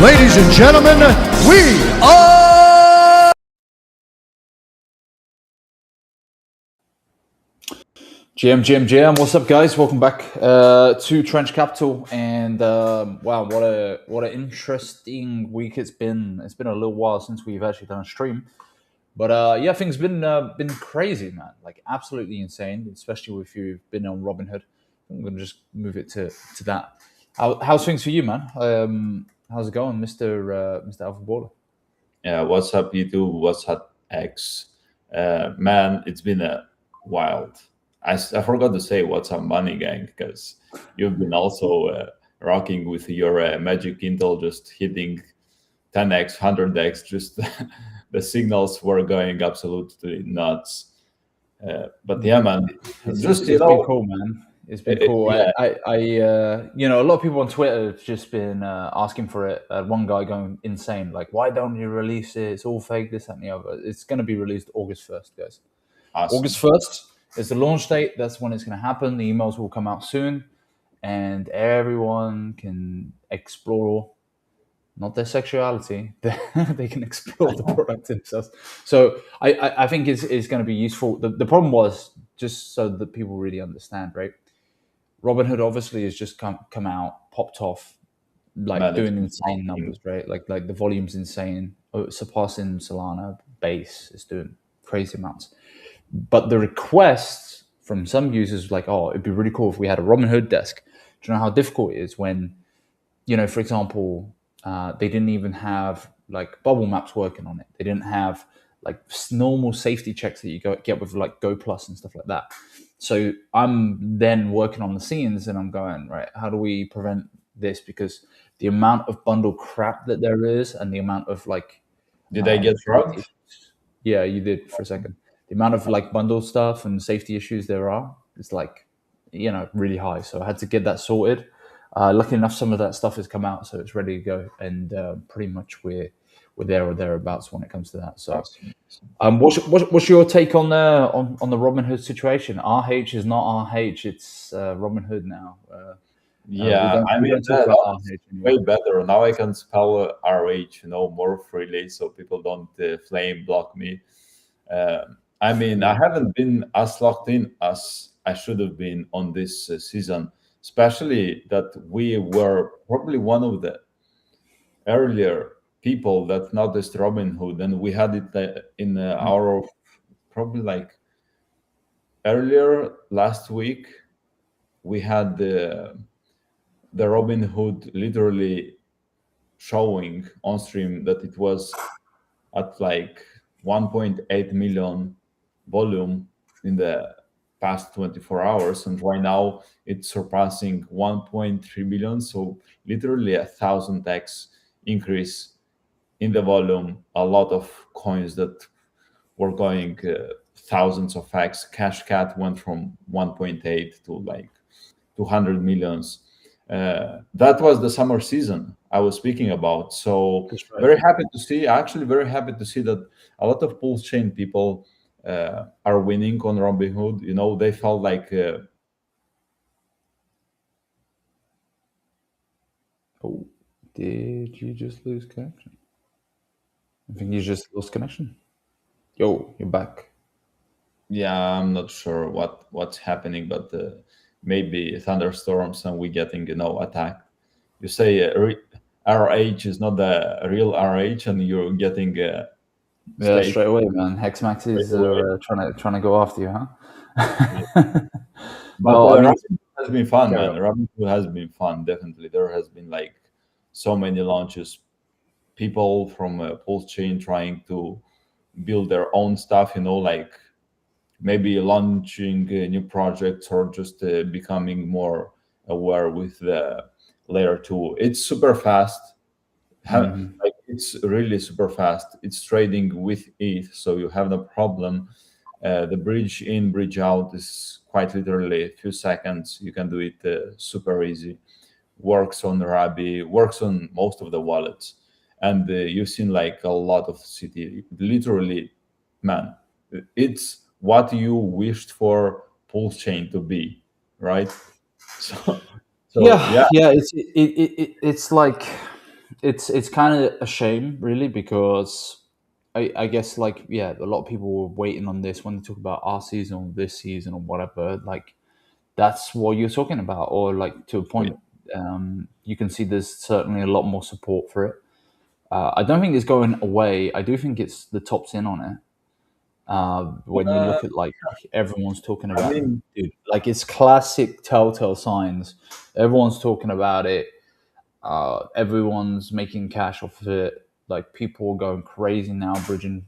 Ladies and gentlemen, we are GM. What's up, guys? Welcome back to Trench Capital. And wow, what an interesting week it's been. It's been a little while since we've actually done a stream, but yeah, things been crazy, man. Like absolutely insane. Especially if you've been on Robinhood. I'm gonna just move it to that. How's things for you, man? How's it going, Mr. Alphaballer? Yeah, what's up, YouTube? What's up, X? Man, it's been a wild. I forgot to say what's up, Money Gang, because you've been also rocking with your Magic Intel, just hitting 10x, 100x. Just the signals were going absolutely nuts. But yeah, man, it's been cool, man. It's been cool. Yeah. I a lot of people on Twitter have just been asking for it. One guy going insane, like, why don't you release it? It's all fake, this, that, and the other. It's going to be released August 1st, guys. Awesome. August 1st is the launch date. That's when it's going to happen. The emails will come out soon, and everyone can explore, not their sexuality, they can explore the product themselves. So I think it's going to be useful. The problem was, just so that people really understand, right? Robinhood obviously has just come out, popped off, like doing insane numbers, right? Like the volume's insane, surpassing Solana base is doing crazy amounts. But the requests from some users like, oh, it'd be really cool if we had a Robinhood desk. Do you know how difficult it is when, for example, they didn't even have like bubble maps working on it. They didn't have like normal safety checks that you get with like Go Plus and stuff like that. So I'm then working on the scenes and I'm going, right, how do we prevent this? Because the amount of bundle crap that there is and the amount of like... Did I get drugged? Yeah, you did for a second. The amount of like bundle stuff and safety issues there are is like, really high. So I had to get that sorted. Luckily enough, some of that stuff has come out, so it's ready to go. And pretty much we're there or thereabouts when it comes to that. So, what's your take on the Robinhood situation? RH is not RH; it's Robinhood now. Yeah, I mean that's way better. Now I can spell RH, more freely, so people don't flame block me. I mean, I haven't been as locked in as I should have been on this season, especially that we were probably one of the earlier people that noticed Robinhood, and we had it in our probably like earlier last week. We had the Robinhood literally showing on stream that it was at like 1.8 million volume in the past 24 hours, and right now it's surpassing 1.3 million. So literally 1,000x increase in the volume. A lot of coins that were going thousands of x. Cash Cat went from 1.8 to like 200 millions. That was the summer season I was speaking about. So very happy to see that a lot of pulse chain people are winning on Robinhood. They felt like oh, did you just lose connection? I think you just lost connection. Yo, you're back. Yeah, I'm not sure what's happening, but maybe thunderstorms and we getting attacked. You say RH is not the real RH, and you're getting yeah, straight away, man. Hexmaxes are trying to go after you, huh? But Robinhood has been fun, man. Robinhood has been fun, definitely. There has been like so many launches, people from Pulse Chain trying to build their own stuff, like maybe launching new projects or just becoming more aware with the layer 2. It's super fast. Like, it's really super fast. It's trading with ETH, so you have no problem. The bridge in, bridge out is quite literally a few seconds. You can do it super easy. Works on Rabi, works on most of the wallets. And you've seen like a lot of city. Literally, man, it's what you wished for Pulse Chain to be, right? So yeah. It's like it's kind of a shame, really, because I guess like a lot of people were waiting on this when they talk about our season or this season or whatever. Like that's what you're talking about, or like to a point. You can see there's certainly a lot more support for it. I don't think it's going away. I do think it's the top's in on it. When you look at like everyone's talking about it, dude, like it's classic telltale signs. Everyone's talking about it. Everyone's making cash off of it. Like people are going crazy now, bridging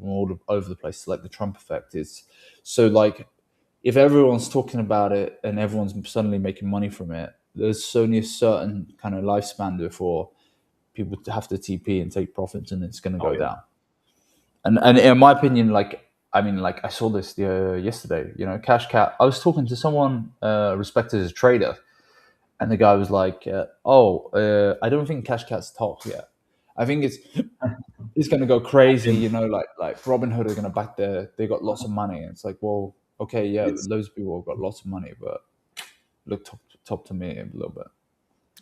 all over the place. Like the Trump effect is. So like, if everyone's talking about it and everyone's suddenly making money from it, there's only a certain kind of lifespan before people have to TP and take profits, and it's going to go down. And in my opinion, like I saw this yesterday. You know, Cash Cat. I was talking to someone respected as a trader, and the guy was like, I don't think Cash Cat's top yet. I think it's going to go crazy. You know, like Robinhood are going to back they got lots of money. And it's like, well, okay, yeah, loads of people have got lots of money, but look top to me a little bit.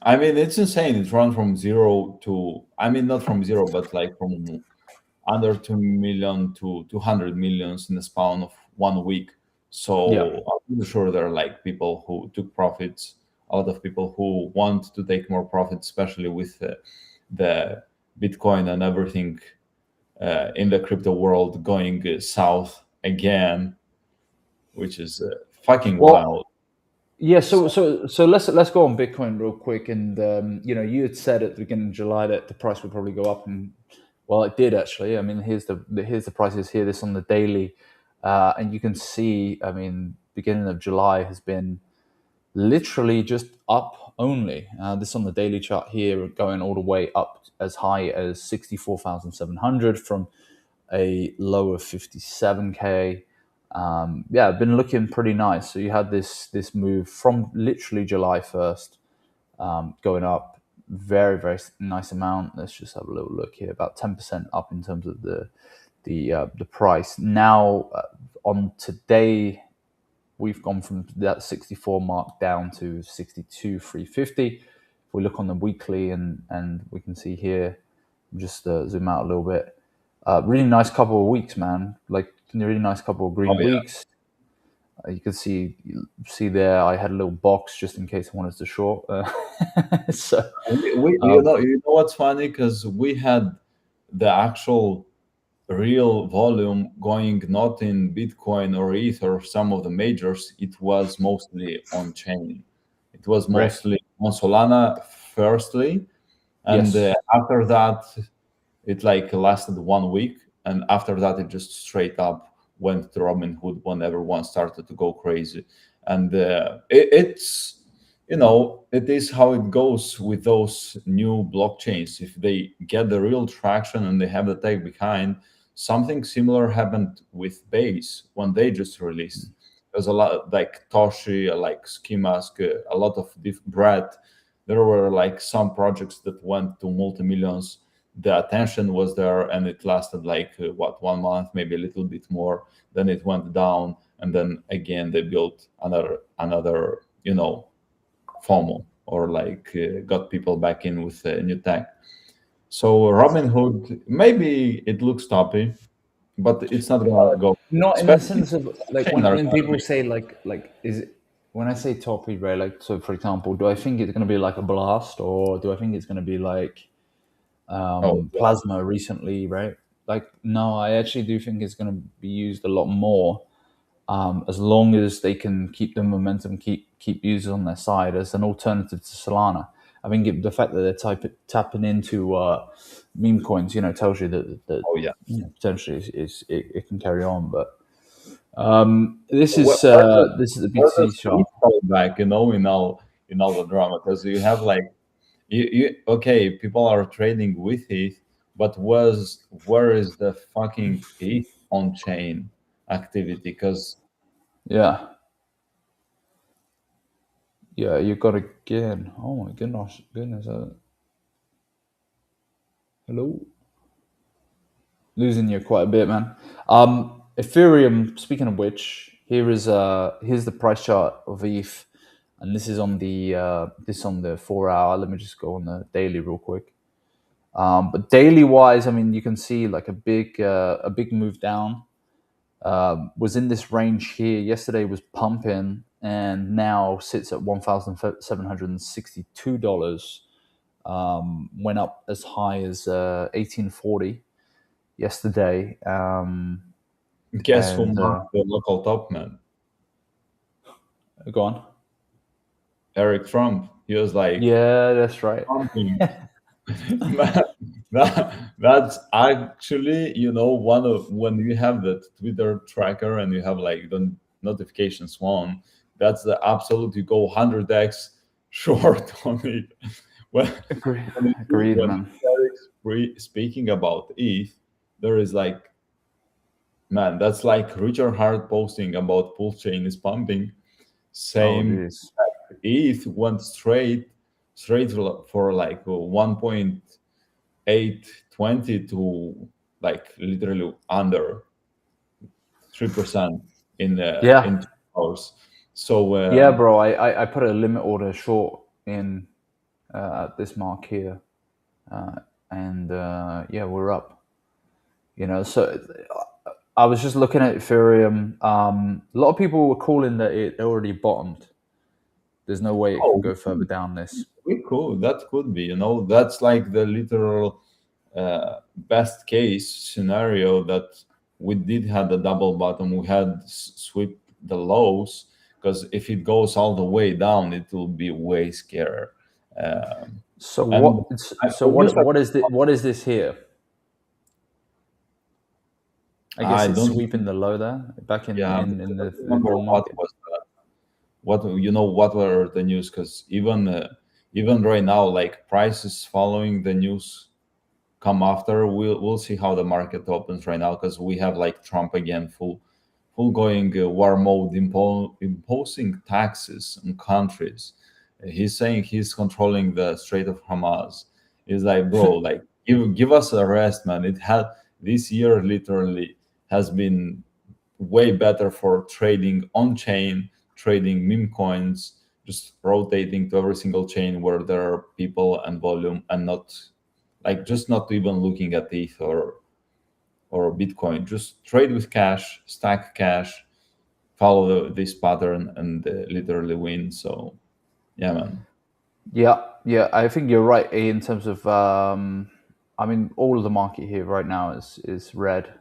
I mean, it's insane. It's run from zero to, I mean, not from zero, but like from under 2 million to 200 millions in the span of 1 week. So I'm pretty sure there are like people who took profits, a lot of people who want to take more profits, especially with the Bitcoin and everything in the crypto world going south again, which is fucking wild. Yeah, so let's go on Bitcoin real quick. And you had said at the beginning of July that the price would probably go up, and well, it did actually. I mean, here's the prices here. This on the daily, and you can see. I mean, beginning of July has been literally just up only. This on the daily chart here, going all the way up as high as 64,700 from a low of 57K. Been looking pretty nice. So you had this move from literally July 1st, going up very, very nice amount. Let's just have a little look here, about 10% up in terms of the price. Now on today, we've gone from that 64 mark down to 62,350. If we look on the weekly, and we can see here, just zoom out a little bit. Really nice couple of weeks, man. Like really nice couple of green weeks. You can see there. I had a little box just in case I wanted to short. So you know what's funny, because we had the actual real volume going not in Bitcoin or ETH or some of the majors. It was mostly on chain. It was mostly on Solana firstly, and after that it like lasted 1 week, and after that it just straight up went to Robinhood when everyone started to go crazy. And it's it is how it goes with those new blockchains. If they get the real traction and they have the tech behind, something similar happened with Base when they just released. There's a lot like Toshi, like Ski Mask, a lot of Brad. There were like some projects that went to multi-millions. The attention was there, and it lasted like 1 month, maybe a little bit more. Then it went down, and then again they built another FOMO, or like got people back in with new tech. So Robinhood, maybe it looks toppy, but it's not gonna go. Not in the sense of like when people say like is it, when I say toppy, right? Like, so for example, do I think it's gonna be like a blast, or do I think it's gonna be like Plasma recently, right? Like, no, I actually do think it's going to be used a lot more, as long as they can keep the momentum, keep users on their side as an alternative to Solana. I think the fact that they're tapping into Memecoins, tells you that potentially it can carry on. But this is the BTC chart. Back, in all the drama, because you have like. Okay, people are trading with ETH, but where is the fucking ETH on chain activity? Because you got again. Oh my goodness! Hello, losing you quite a bit, man. Ethereum. Speaking of which, here's the price chart of ETH. And this is on the 4 hour. Let me just go on the daily real quick. But daily wise, I mean, you can see like a big move down. Was in this range here. Yesterday was pumping, and now sits at $1,762. Went up as high as 1840 yesterday. Guess who marked the local top, man? Go on. Eric Trump. He was like, yeah, that's right. That's actually, one of when you have that Twitter tracker and you have like the notifications on, that's the absolute, you go 100x short on it. Agreed, man. Speaking about ETH, there is like, man, that's like Richard Hart posting about Pulse Chain is pumping. Same, ETH went straight for like 1.820 to like literally under 3% in 2 hours. So yeah, bro, I put a limit order short in at this mark here, and yeah, we're up. So I was just looking at Ethereum. A lot of people were calling that it already bottomed. There's no way it can go further down this. That could be, that's like the literal best case scenario, that we did have the double bottom. We had sweep the lows, because if it goes all the way down, it will be way scarier. What is this here? I guess it's sweeping the low there back in the bull market. What were the news? Because even right now, like prices following the news come after. We'll see how the market opens right now, because we have like Trump again, full going war mode, imposing taxes on countries. He's saying he's controlling the Strait of Hormuz. He's like, bro, like give us a rest, man. This year literally has been way better for trading on chain, trading meme coins, just rotating to every single chain where there are people and volume, and not even looking at ETH or Bitcoin. Just trade with cash, stack cash, follow this pattern, and literally win. So yeah, man. Yeah, I think you're right in terms of I mean, all of the market here right now is red.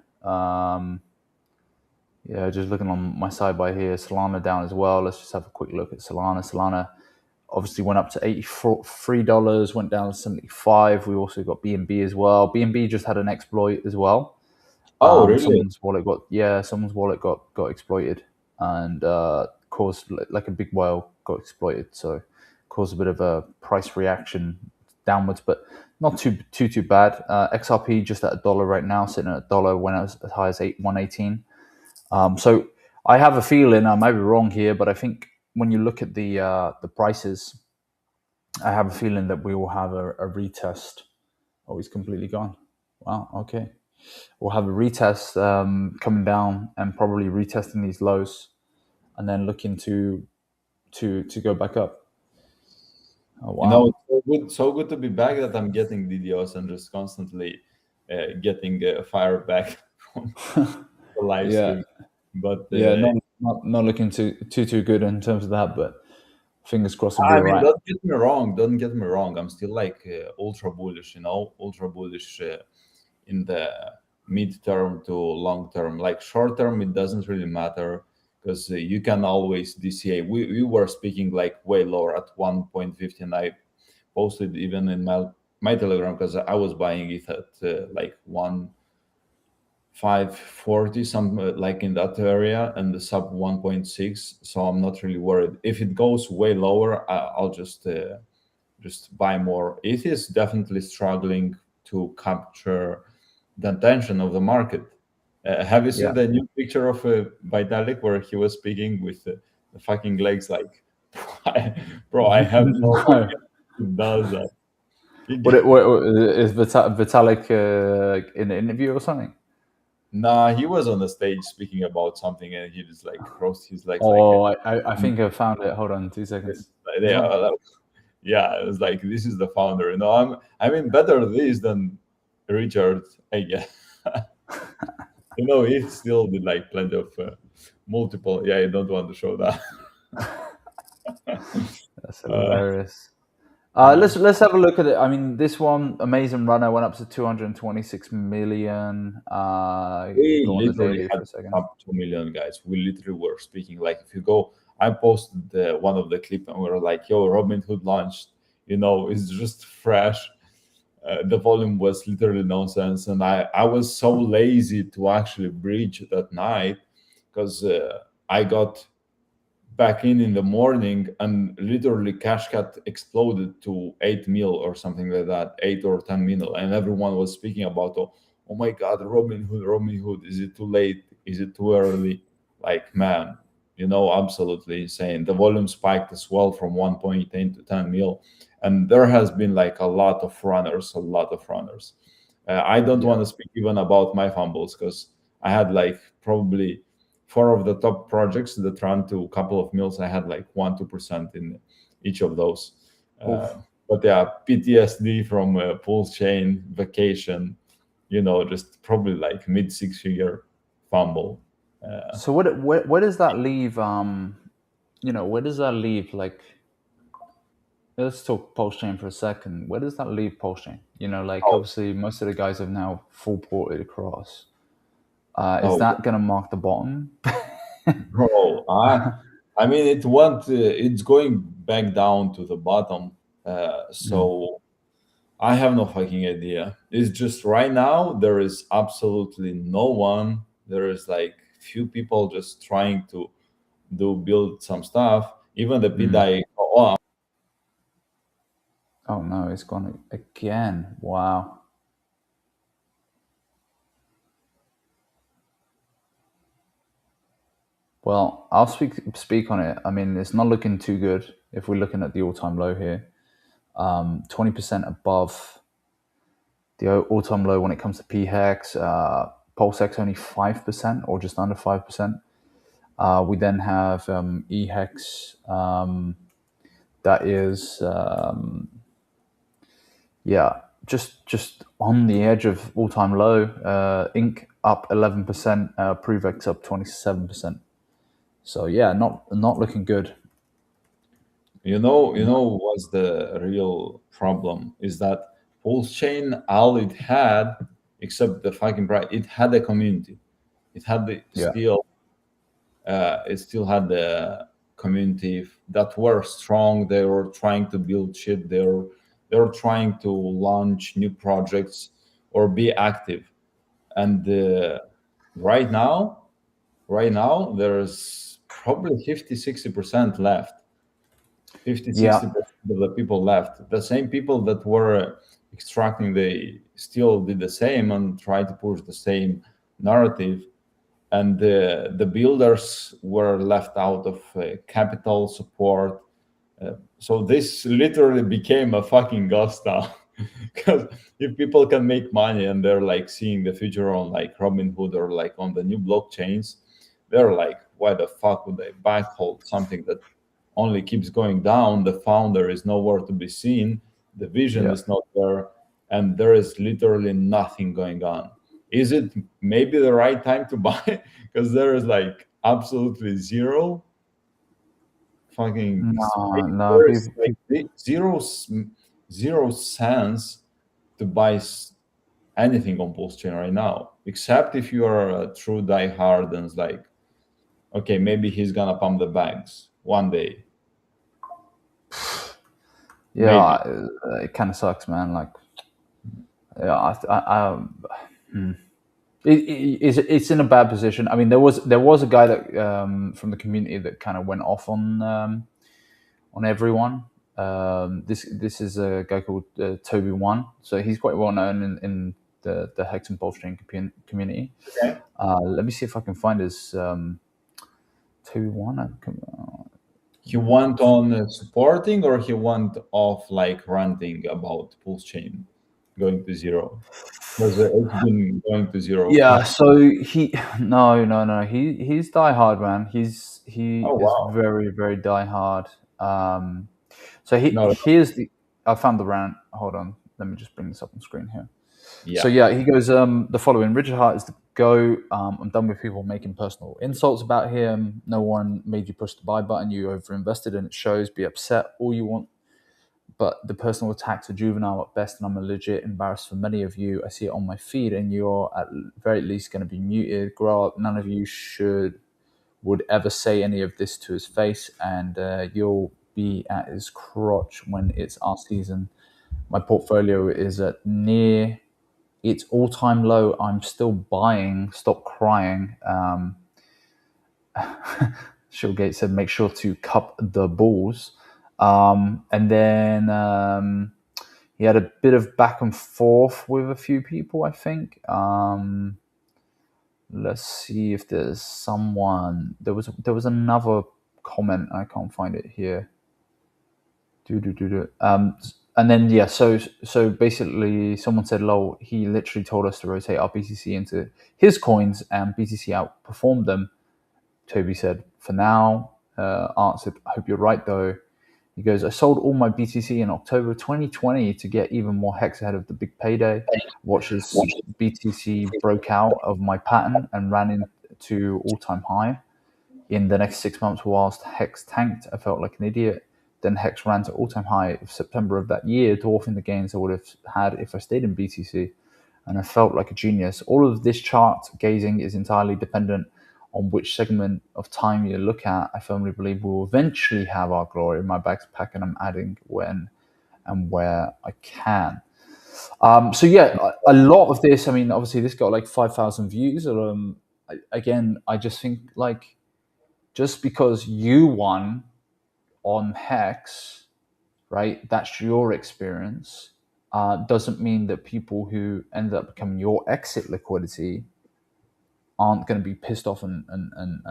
Yeah, just looking on my sidebar here, Solana down as well. Let's just have a quick look at Solana. Solana obviously went up to $83, went down to 75. We also got BNB as well. BNB just had an exploit as well. Oh, really? Someone's wallet got exploited, and caused like a big whale got exploited. So caused a bit of a price reaction downwards, but not too bad. XRP just at $1 right now, sitting at $1, went as high as 118. So I have a feeling, I might be wrong here, but I think when you look at the prices, I have a feeling that we will have a retest. Oh, he's completely gone. Wow. Okay. We'll have a retest coming down and probably retesting these lows, and then looking to go back up. Oh, wow. It's so good to be back that I'm getting DDoS and just constantly getting fire back from the live stream. But not looking too good in terms of that, but fingers crossed will be all right. Don't get me wrong. I'm still like ultra bullish, ultra bullish in the mid-term to long-term. Like short-term, it doesn't really matter, because you can always DCA. We were speaking like way lower at 1.50, and I posted even in my Telegram, because I was buying it at like 1.540, something like in that area, and the sub 1.6. So I'm not really worried. If it goes way lower, I'll just buy more. It is definitely struggling to capture the attention of the market. Have you seen the new picture of Vitalik where he was speaking with the fucking legs? Like, bro, I have no idea who does that. What is Vitalik in an interview or something? Nah, he was on the stage speaking about something, and he just like crossed his legs. Oh, I think I found it. Hold on, 2 seconds. yeah, it was like, this is the founder. I mean, better this than Richard, I guess. He still did like plenty of multiple. Yeah, I don't want to show that. That's hilarious. Let's have a look at it. I mean, this one, amazing runner, went up to 226 million. We literally had up 2 million, guys. We literally were speaking, like, if you go, I posted one of the clip and we were like, yo, Robinhood launched, it's just fresh. The volume was literally nonsense, and I was so lazy to actually bridge that night, because I got back in the morning and literally cash cat exploded to 8 mil or something like that, 8 or 10 mil, and everyone was speaking about, oh my god, Robinhood, is it too late, is it too early? Like, man, absolutely insane. The volume spiked as well from 1.8 to 10 mil, and there has been like a lot of runners. I don't want to speak even about my fumbles, because I had like probably 4 of the top projects that ran to a couple of mils. I had like 1-2% in each of those. But yeah, PTSD from Pulse Chain, vacation, just probably like mid 6-figure fumble. So where does that leave? Where does that leave? Like, let's talk Pulse Chain for a second. Where does that leave Pulse Chain? Obviously most of the guys have now full ported across. Is that going to mark the bottom? Bro, I mean, it's going back down to the bottom. So I have no fucking idea. It's just right now, there is absolutely no one. There is like few people just trying to build some stuff. Even the PDI. Oh no, it's gone again. Wow. Well, I'll speak on it. I mean, it's not looking too good if we're looking at the all-time low here. 20% above the all-time low when it comes to PHEX. PulseX only 5% or just under 5%. We then have EHEX, that is, just on the edge of all-time low. Inc up 11%, ProveX up 27%. So yeah, not looking good. What's the real problem is that Pulse Chain, all it had, except the fucking price, it had a community. It had it still had the community that were strong. They were trying to build shit. They were trying to launch new projects or be active. And right now there's probably 50-60% left. 50-60% of the people left. The same people that were extracting, they still did the same and tried to push the same narrative. And the builders were left out of capital support. So this literally became a fucking ghost town. Because if people can make money and they're like seeing the future on like Robinhood or like on the new blockchains, they're like, why the fuck would they backhold something that only keeps going down? The founder is nowhere to be seen. The vision is not there. And there is literally nothing going on. Is it maybe the right time to buy? Because there is like absolutely zero fucking zero sense to buy anything on Pulse Chain right now, except if you are a true diehard and it's like, okay, maybe he's gonna pump the bags one day. Yeah, it kind of sucks, man. Like, yeah, it's in a bad position. I mean, there was a guy that from the community that kind of went off on everyone. This is a guy called Toby One, so he's quite well known in the Hex and Pulse Chain community. Okay. Let me see if I can find his Toby One. He went on supporting, or he went off like ranting about Pulse Chain going to zero? Because it's been going to zero. Yeah, so he's diehard, man. He is very, very diehard. So here's the. I found the rant. Hold on. Let me just bring this up on screen here. Yeah. So yeah, he goes the following. Richard Hart is the go. I'm done with people making personal insults about him. No one made you push the buy button. You overinvested and it shows. Be upset all you want. But the personal attacks are juvenile at best, and I'm a legit embarrassed for many of you. I see it on my feed, and you're at very least going to be muted. Grow up. None of you would ever say any of this to his face, and you'll be at his crotch when it's our season. My portfolio is at near its all-time low. I'm still buying. Stop crying. Shillgate said, make sure to cup the balls. And then he had a bit of back and forth with a few people, I think. Let's see if there's someone. There was another comment. I can't find it here. And then yeah, so basically, someone said, "Lol, he literally told us to rotate our BTC into his coins, and BTC outperformed them." Toby said, "For now." Art said, "I hope you're right, though." He goes, "I sold all my BTC in October 2020 to get even more hex ahead of the big payday. Watch as BTC broke out of my pattern and ran into all-time high. In the next 6 months, whilst hex tanked, I felt like an idiot. Then hex ran to all-time high of September of that year, dwarfing the gains I would have had if I stayed in BTC. And I felt like a genius. All of this chart gazing is entirely dependent on which segment of time you look at. I firmly believe we will eventually have our glory in my backpack, and I'm adding when and where I can." So yeah, a lot of this, I mean, obviously this got like 5,000 views. Again, I just think like, just because you won on Hex, right, that's your experience, doesn't mean that people who end up becoming your exit liquidity aren't going to be pissed off and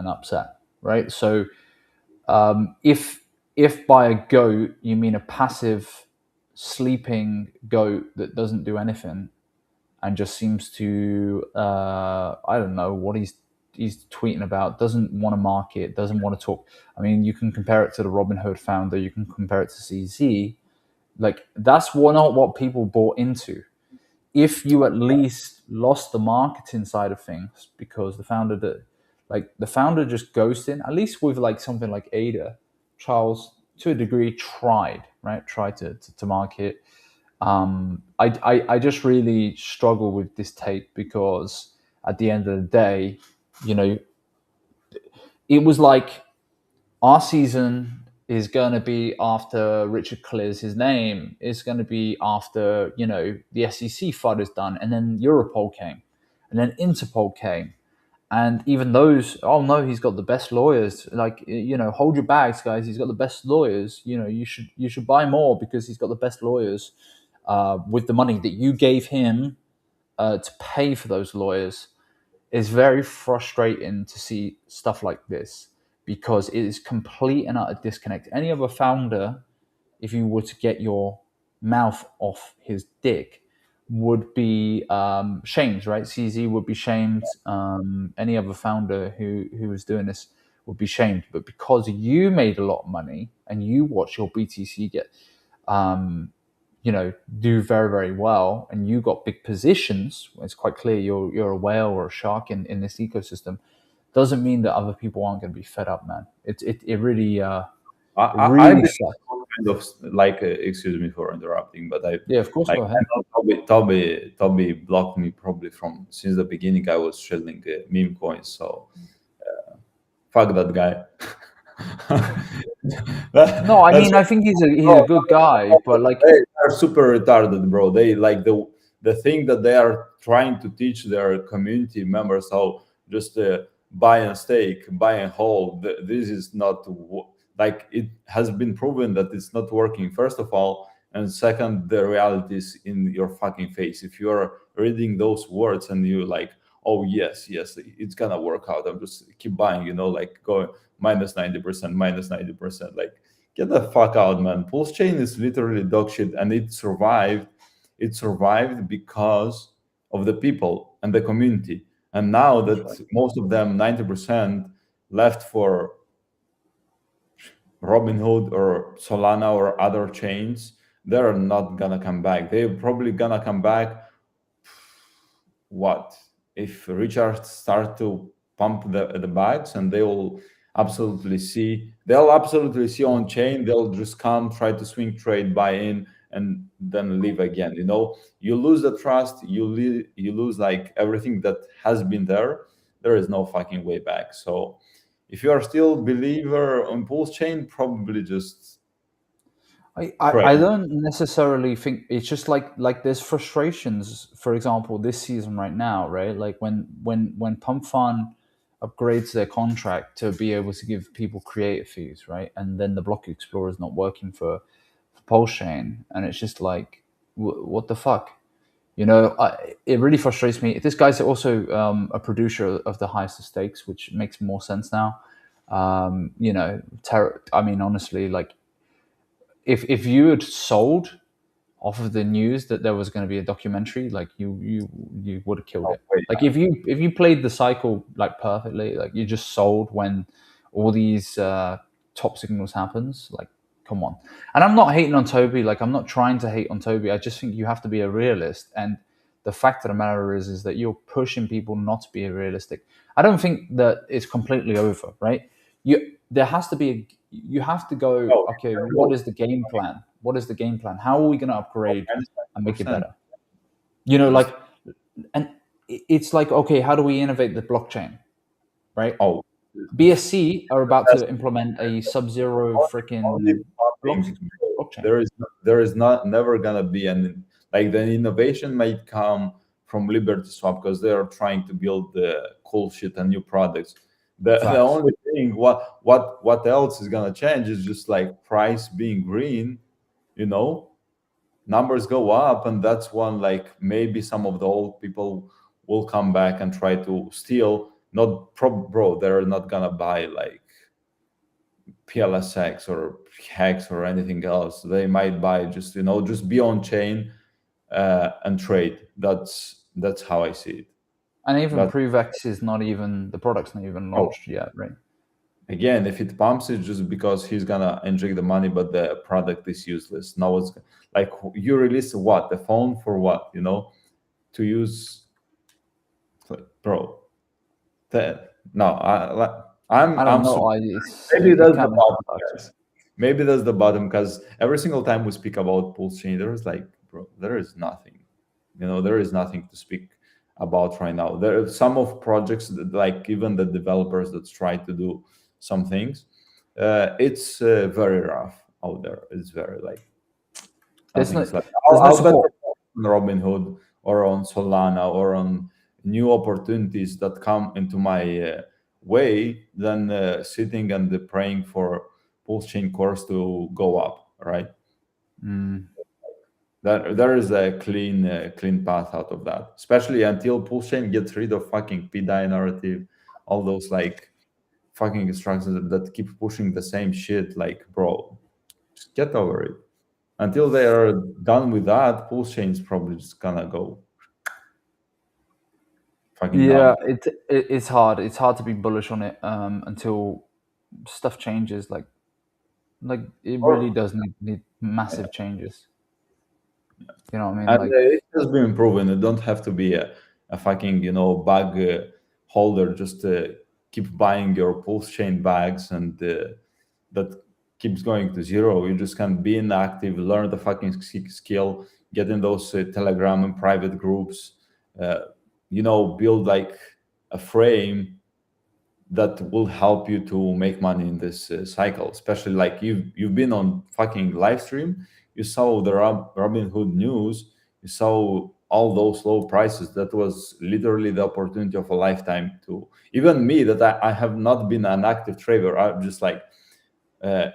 upset, right? So if by a goat you mean a passive sleeping goat that doesn't do anything and just seems to I don't know what he's tweeting about, doesn't want to market, doesn't want to talk. I mean, you can compare it to the Robinhood founder, you can compare it to CZ. Like, that's not what people bought into. If you at least lost the marketing side of things because the founder just ghosted, at least with like something like ADA, Charles to a degree tried to market. I just really struggle with this take because at the end of the day, you know, it was like our season is going to be after Richard clears his name. It's going to be after, you know, the SEC FUD is done. And then Europol came. And then Interpol came. And even those, oh no, he's got the best lawyers. Like, you know, hold your bags, guys. He's got the best lawyers. You know, you should buy more because he's got the best lawyers with the money that you gave him to pay for those lawyers. It's very frustrating to see stuff like this, because it is complete and utter disconnect. Any other founder, if you were to get your mouth off his dick, would be shamed, right? CZ would be shamed. Any other founder who was doing this would be shamed. But because you made a lot of money and you watch your BTC get, do very, very well, and you got big positions, it's quite clear you're a whale or a shark in this ecosystem, doesn't mean that other people aren't going to be fed up, man. It really really sucks. Kind of like, excuse me for interrupting, but yeah, of course, go ahead. Toby blocked me probably from since the beginning. I was shilling Memecoins, so fuck that guy. No, I mean, I think he's a good guy, but like, they are super retarded, bro. They like the thing that they are trying to teach their community members how just buy and stake, buy and hold. This is not like, it has been proven that it's not working, first of all, and second, the reality is in your fucking face. If you're reading those words and you like, oh yes, it's gonna work out, I'm just keep buying, you know, like going minus 90%, like, get the fuck out, man. Pulse chain is literally dog shit, and it survived because of the people and the community. And now that most of them, 90%, left for Robinhood or Solana or other chains, they're not gonna come back. They're probably gonna come back. What if Richard start to pump the bags, and they'll absolutely see on chain. They'll just come, try to swing trade, buy in, and then leave again. You lose the trust. You lose like everything that has been there. There is no fucking way back. So if you are still believer on Pulse chain, probably just I don't necessarily think it's just like there's frustrations. For example, this season right now, right? Like when Pump Fun upgrades their contract to be able to give people creator fees, right? And then the Block Explorer is not working for Pulse Chain, and it's just like, what the fuck? It really frustrates me. This guy's also a producer of the Highest of Stakes, which makes more sense now. I mean, honestly, like if you had sold off of the news that there was going to be a documentary, like you would have killed it. Like if you played the cycle like perfectly, like you just sold when all these top signals happens, like come on. And I'm not hating on Toby, like I'm not trying to hate on Toby. I just think you have to be a realist, and the fact of the matter is that you're pushing people not to be realistic. I don't think that it's completely over, right? There has to be you have to go, okay, what is the game plan? What is the game plan? How are we going to upgrade and make it better? And it's like, okay, how do we innovate the blockchain, right? BSC are about to implement a Sub-Zero freaking blockchain. There is never gonna be the innovation might come from Liberty Swap because they are trying to build the cool shit and new products. The only thing what else is gonna change is just like price being green, numbers go up, and that's one, like maybe some of the old people will come back and try to steal. Bro, they're not gonna buy like PLSX or Hex or anything else. They might buy just be on chain and trade. That's how I see it. And even PrevX is not even, the product's not even launched yet, right? Again, if it pumps, it's just because he's gonna inject the money, but the product is useless. Now it's like, you release what? The phone for what? To use, bro. I don't know. Maybe that's the bottom, guys. Maybe that's the bottom, because every single time we speak about Pulse Chain, there is like, bro, there is nothing. There is nothing to speak about right now. There are some of projects that, like, even the developers that try to do some things, it's very rough out there. It's very like, I'll bet on Robinhood or on Solana or on new opportunities that come into my way than sitting and praying for Pulse Chain course to go up, right? There is a clean path out of that, especially until Pulse Chain gets rid of fucking PDI narrative, all those like fucking instructions that keep pushing the same shit. Like, bro, just get over it. Until they are done with that, Pulse Chain is probably just gonna go fucking down. It's hard. It's hard to be bullish on it until stuff changes. Like it really does need massive changes. You know what I mean? And it has been proven. You don't have to be a fucking bag holder. Just keep buying your Pulse Chain bags, and that keeps going to zero. You just can be inactive, learn the fucking skill, get in those Telegram and private groups. Build like a frame that will help you to make money in this cycle. Especially like you've been on fucking live stream. You saw the Robinhood news. You saw all those low prices. That was literally the opportunity of a lifetime to even me, that I have not been an active trader. I'm just like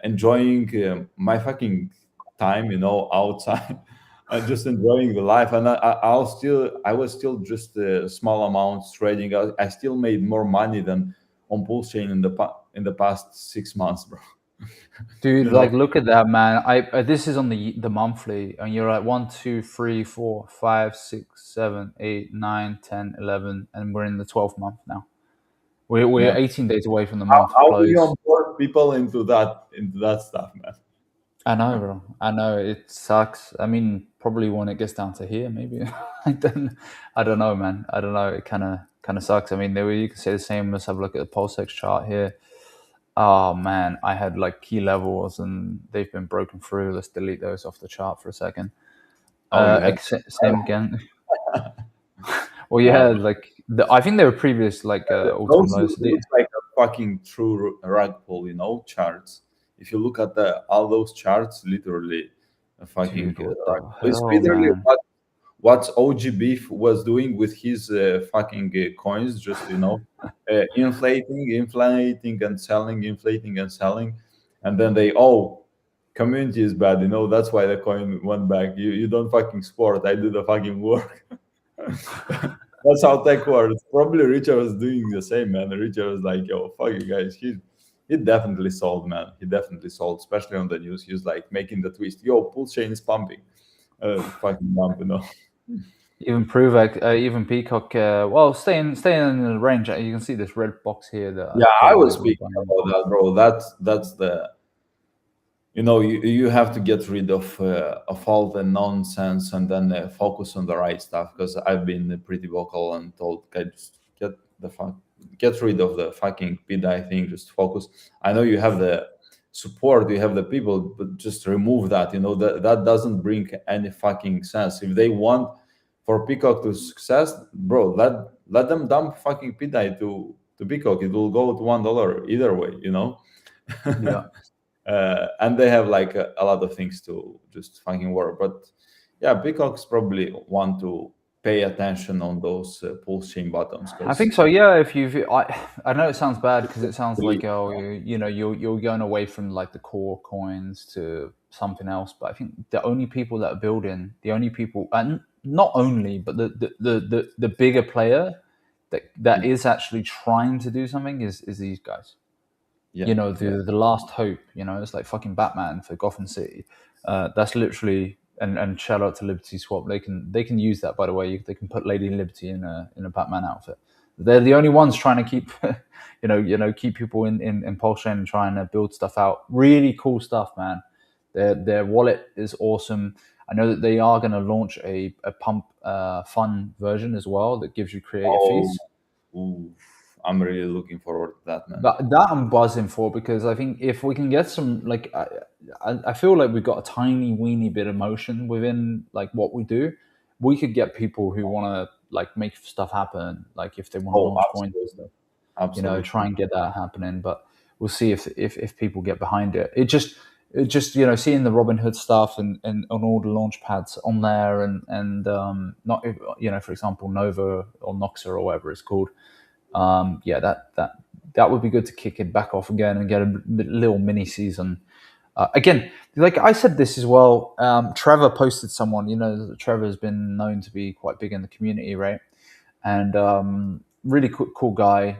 enjoying my fucking time, outside. Just enjoying the life, and I was still just small amounts trading. I still made more money than on Pulse Chain in the past 6 months, bro. Dude, like look at that, man. This is on the monthly, and you're at 1, 2, 3, 4, 5, 6, 7, 8, 9, 10, 11, and we're in the 12th month now. We're 18 days away from the month How do close. you onboard people into that stuff, man? I know, bro. I know it sucks. I mean, probably when it gets down to here, maybe. I don't know, man. I don't know. It kind of sucks. I mean, you can say the same. Let's have a look at the PulseX chart here. Oh man, I had like key levels and they've been broken through. Let's delete those off the chart for a second. Same again. Well, yeah, like I think they were previous like all-time lows. It's like a fucking true rug pull, charts. If you look at all those charts, literally a fucking it's literally what OG Beef was doing with his fucking coins, just inflating and selling, inflating and selling, and then community is bad, that's why the coin went back. You don't fucking sport, I do the fucking work. That's how tech works. Probably Richard was doing the same, man. Richard was like, yo, fuck you guys. He definitely sold, man. He definitely sold, especially on the news. He was like making the twist. Yo, Pulse chain is pumping. Fucking dump, Even Peacock, well, staying in the range. You can see this red box here. I was speaking about that, bro. That's the, you have to get rid of all the nonsense and then focus on the right stuff. Because I've been pretty vocal and told, guys, get rid of the fucking PDI thing. Just focus. I know you have the support, you have the people, but just remove that. That doesn't bring any fucking sense. If they want for Peacock to success, bro, let them dump fucking PDI to Peacock. It will go to $1 either way. Yeah. And they have like a lot of things to just fucking work. But yeah, Peacocks probably want to pay attention on those pulse chain bottoms. I think so. Yeah. I know it sounds bad because it sounds like you're going away from like the core coins to something else. But I think the only people that are building, and not only, but the bigger player that is actually trying to do something is these guys. Yeah. The last hope, it's like fucking Batman for Gotham City. That's literally, and shout out to Liberty Swap. They can use that, by the way. They can put Lady Liberty in a Batman outfit. They're the only ones trying to keep, keep people in Pulse Chain and trying to build stuff out. Really cool stuff, man. Their wallet is awesome. I know that they are going to launch a pump fun version as well that gives you creative fees. Ooh. I'm really looking forward to that, man. That I'm buzzing for, because I think if we can get some, like, I feel like we've got a tiny weeny bit of motion within like what we do. We could get people who want to like make stuff happen, like if they want to launch coins and stuff. Absolutely. Try and get that happening. But we'll see if people get behind it. It just seeing the Robinhood stuff and on all the launch pads on there and not for example Nova or Noxa or whatever it's called. That would be good to kick it back off again and get a little mini season. Again, like I said this as well, Trevor posted someone, Trevor has been known to be quite big in the community, right? And really cool guy,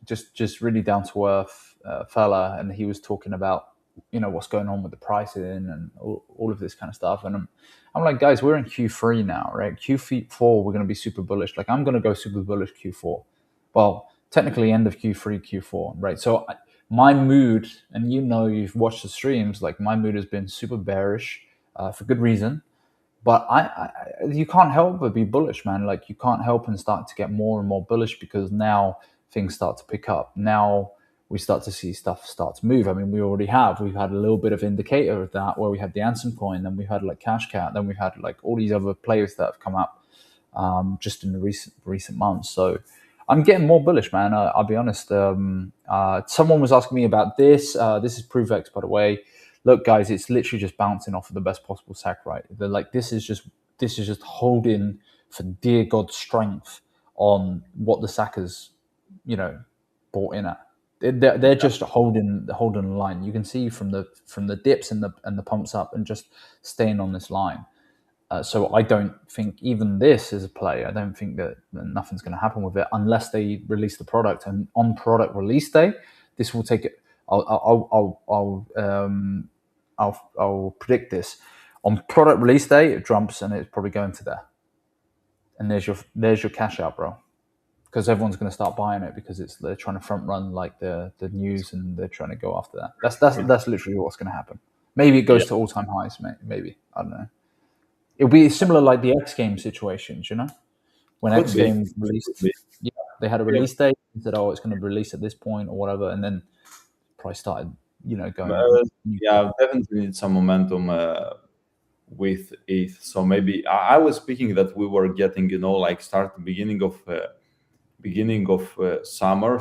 just really down to earth fella. And he was talking about, what's going on with the pricing and all of this kind of stuff. And I'm like, guys, we're in Q3 now, right? Q4, we're going to be super bullish. Like, I'm going to go super bullish Q4. Well, technically end of Q3, Q4, right? So my mood, and you've watched the streams, like my mood has been super bearish for good reason. But you can't help but be bullish, man. Like, you can't help and start to get more and more bullish because now things start to pick up. Now we start to see stuff start to move. I mean, we had a little bit of indicator of that where we had the Ansem coin, then we had like Cashcat, then we had like all these other players that have come up just in the recent months. So I'm getting more bullish, man. I'll be honest. Someone was asking me about this. This is ProveX, by the way. Look, guys, it's literally just bouncing off of the best possible sack, right? They're like, this is just holding for dear God strength on what the sackers, bought in at. They're just holding the line. You can see from the dips and the pumps up and just staying on this line. So I don't think even this is a play. I don't think that nothing's going to happen with it unless they release the product. And on product release day, this will take it. I'll predict this. On product release day, it jumps and it's probably going to there. And there's your cash out, bro. because everyone's going to start buying it because they're trying to front run like the news and they're trying to go after that. That's literally what's going to happen. Maybe it goes to all-time highs. Maybe I don't know. It'll be similar like the X Games situations, when X Games released. Yeah, they had a release date and said, "Oh, it's going to release at this point or whatever," and then price started, going. Definitely need some momentum with ETH. So maybe I was speaking that we were getting, start beginning of summer,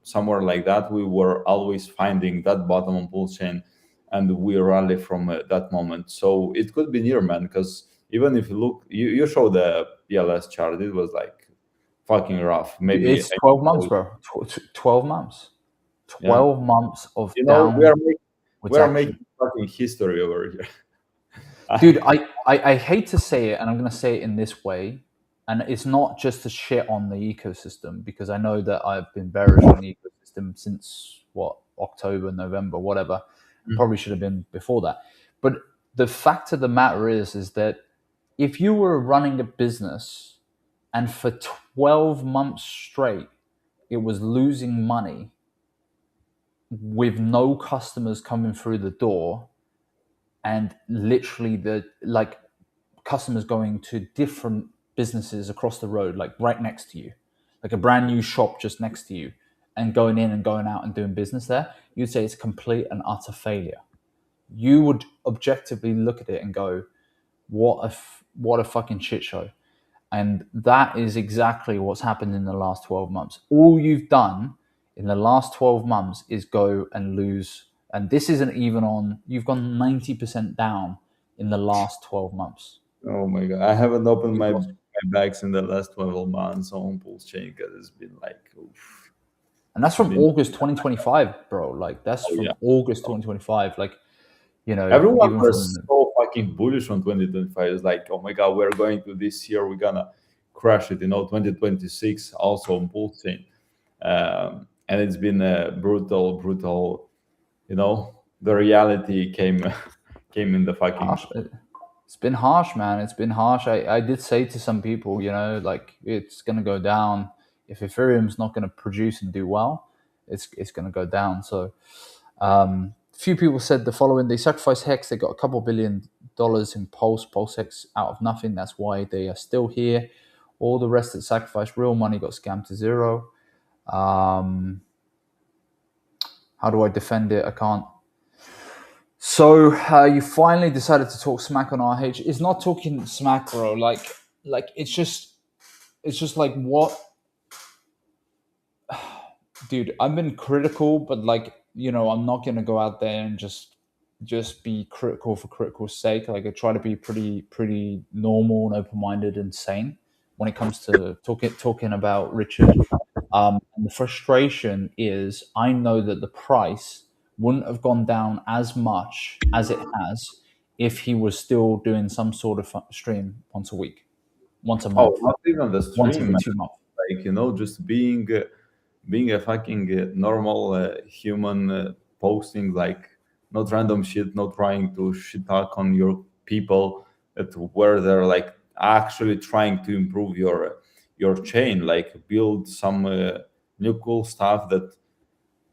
somewhere like that. We were always finding that bottom on Pulse chain, and we rally from that moment. So it could be near, man. Because even if you look, you show the PLS chart, it was like fucking rough. Maybe it's 12 months, bro. 12 months. 12 months of down. We are making fucking history over here. Dude, I hate to say it, and I'm going to say it in this way, and it's not just to shit on the ecosystem, because I know that I've been bearish on the ecosystem since, October, November, whatever. Probably should have been before that. But the fact of the matter is that if you were running a business and for 12 months straight, it was losing money with no customers coming through the door, and literally customers going to different businesses across the road, like right next to you, like a brand new shop just next to you, and going in and going out and doing business there, you'd say it's complete and utter failure. You would objectively look at it and go, what a fucking shit show. And that is exactly what's happened in the last 12 months. All you've done in the last 12 months is go and lose. And this isn't even on, you've gone 90% down in the last 12 months. Oh my God. I haven't opened my bags in the last 12 months on Pulse chain because it's been like, oof. And that's from August 2025, bro. Like, that's from August 2025. Like, everyone was so fucking bullish on 2025. It's like, oh my God, we're going to this year, we're gonna crash it. 2026 also on Pulse chain. And it's been a brutal. The reality came in the fucking. Harsh. It's been harsh, man. It's been harsh. I did say to some people, like, it's gonna go down. If Ethereum's not going to produce and do well, it's going to go down. So few people said the following: they sacrificed Hex, they got a couple $2 billion in Pulse Hex out of nothing. That's why they are still here. All the rest that sacrificed real money got scammed to zero. How do I defend it? I can't. So you finally decided to talk smack on RH. It's not talking smack, bro. Like it's just like what. Dude, I've been critical, but I'm not gonna go out there and just be critical for critical's sake. Like, I try to be pretty normal and open-minded and sane when it comes to talking about Richard. And the frustration is, I know that the price wouldn't have gone down as much as it has if he was still doing some sort of stream once a week, once a month. Oh, not even the stream, once every 2 months. Like, just being a fucking normal human, posting like not random shit, not trying to shit talk on your people, where they're like actually trying to improve your chain, like build some new cool stuff that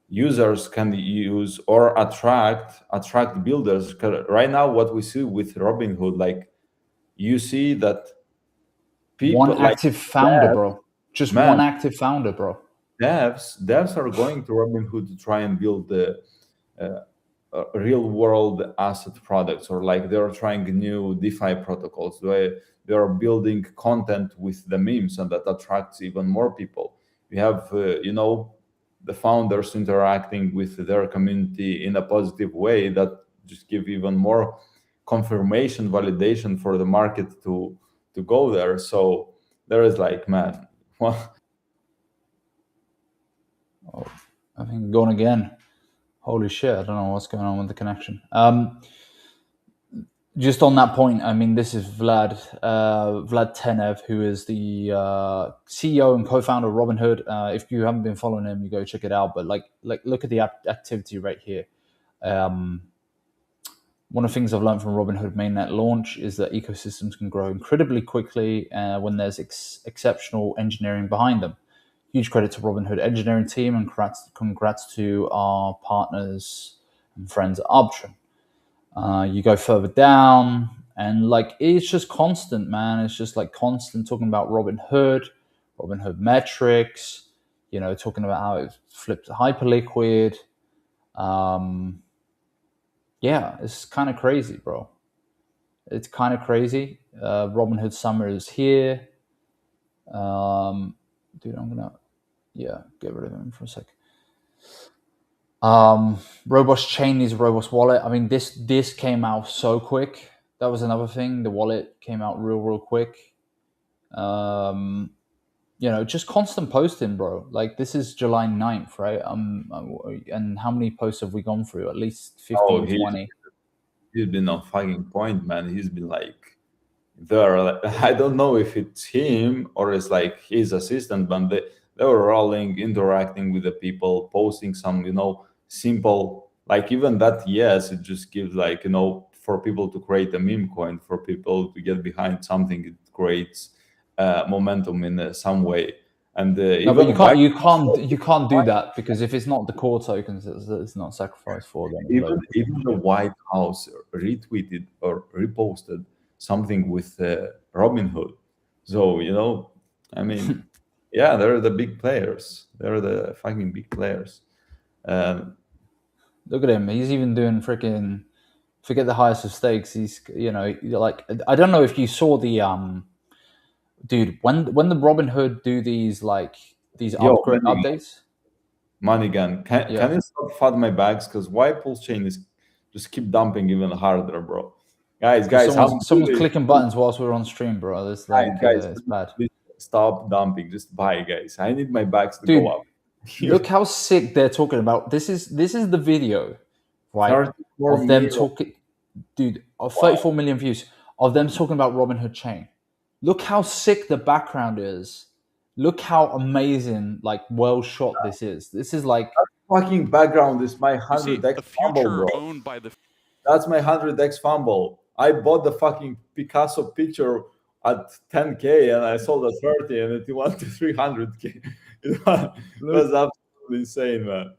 users can use or attract builders. Right now, what we see with Robinhood, like, you see that people, one active founder, bro. Just one active founder, bro. Devs are going to Robinhood to try and build the real world asset products, or like they're trying new DeFi protocols. They are building content with the memes, and that attracts even more people. We have the founders interacting with their community in a positive way that just give even more confirmation, validation for the market to go there. So there is like, man, Oh, I think gone again. Holy shit, I don't know what's going on with the connection. Just on that point, I mean, this is Vlad Tenev, who is the CEO and co-founder of Robinhood. If you haven't been following him, you go check it out. But like look at the activity right here. One of the things I've learned from Robinhood mainnet launch is that ecosystems can grow incredibly quickly when there's exceptional engineering behind them. Huge credit to Robinhood engineering team, and congrats to our partners and friends at Arbitrum. You go further down, and like it's just constant, man. It's just like constant talking about Robinhood metrics. Talking about how it flipped to hyperliquid. Yeah, it's kind of crazy, bro. It's kind of crazy. Robinhood summer is here. Dude, I'm gonna get rid of him for a sec. Robust chain is robust wallet. I mean, this came out so quick. That was another thing. The wallet came out real quick. Just constant posting, bro. Like, this is July 9th, right? And how many posts have we gone through? At least 15, 20. He's been on fucking point, man. He's been like there. I don't know if it's him or it's like his assistant, but they were rolling, interacting with the people, posting some, simple, like even that, yes, it just gives like, for people to create a meme coin, for people to get behind something, it creates momentum in some way. And no, but you can't do that, because if it's not the core tokens, it's not sacrificed for them. Even the White House retweeted or reposted something with Robinhood. So I mean, yeah, they're the big players. They're the fucking big players. Look at him. He's even doing freaking, forget the highest of stakes. He's, like, I don't know if you saw the dude, when the Robinhood do these upgrade updates. MoneyGang, can you stop fud my bags? Because why Pulse Chain is just keep dumping even harder, bro. Guys, someone's clicking buttons whilst we're on stream, bro. It's like, guys, it's bad. Stop dumping. Just buy, guys. I need my bags to go up. Look how sick they're talking about. This is the video, right? Of them talking, dude, of 34 million views of them talking about Robinhood Chain. Look how sick the background is. Look how amazing, like, well shot this is. This is like, that fucking background is my 100x fumble, bro. That's my 100x fumble. I bought the fucking Picasso picture at 10K and I sold at 30 and it went to 300K. It was absolutely insane, man.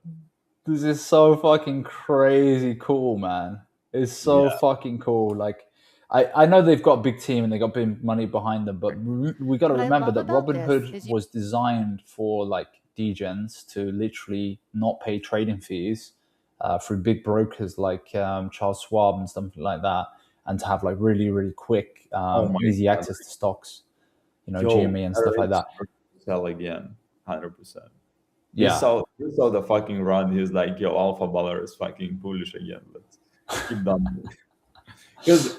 This is so fucking crazy cool, man. It's so fucking cool. Like, I know they've got a big team and they got big money behind them, but we got to remember that Robinhood was designed for like degens to literally not pay trading fees through big brokers like Charles Schwab and something like that, and to have like really, really quick, easy access to stocks, GME and stuff like that. Sell again, 100%. Yeah. You saw the fucking run. He's like, Alphaballer is fucking bullish again. Let's keep down. Because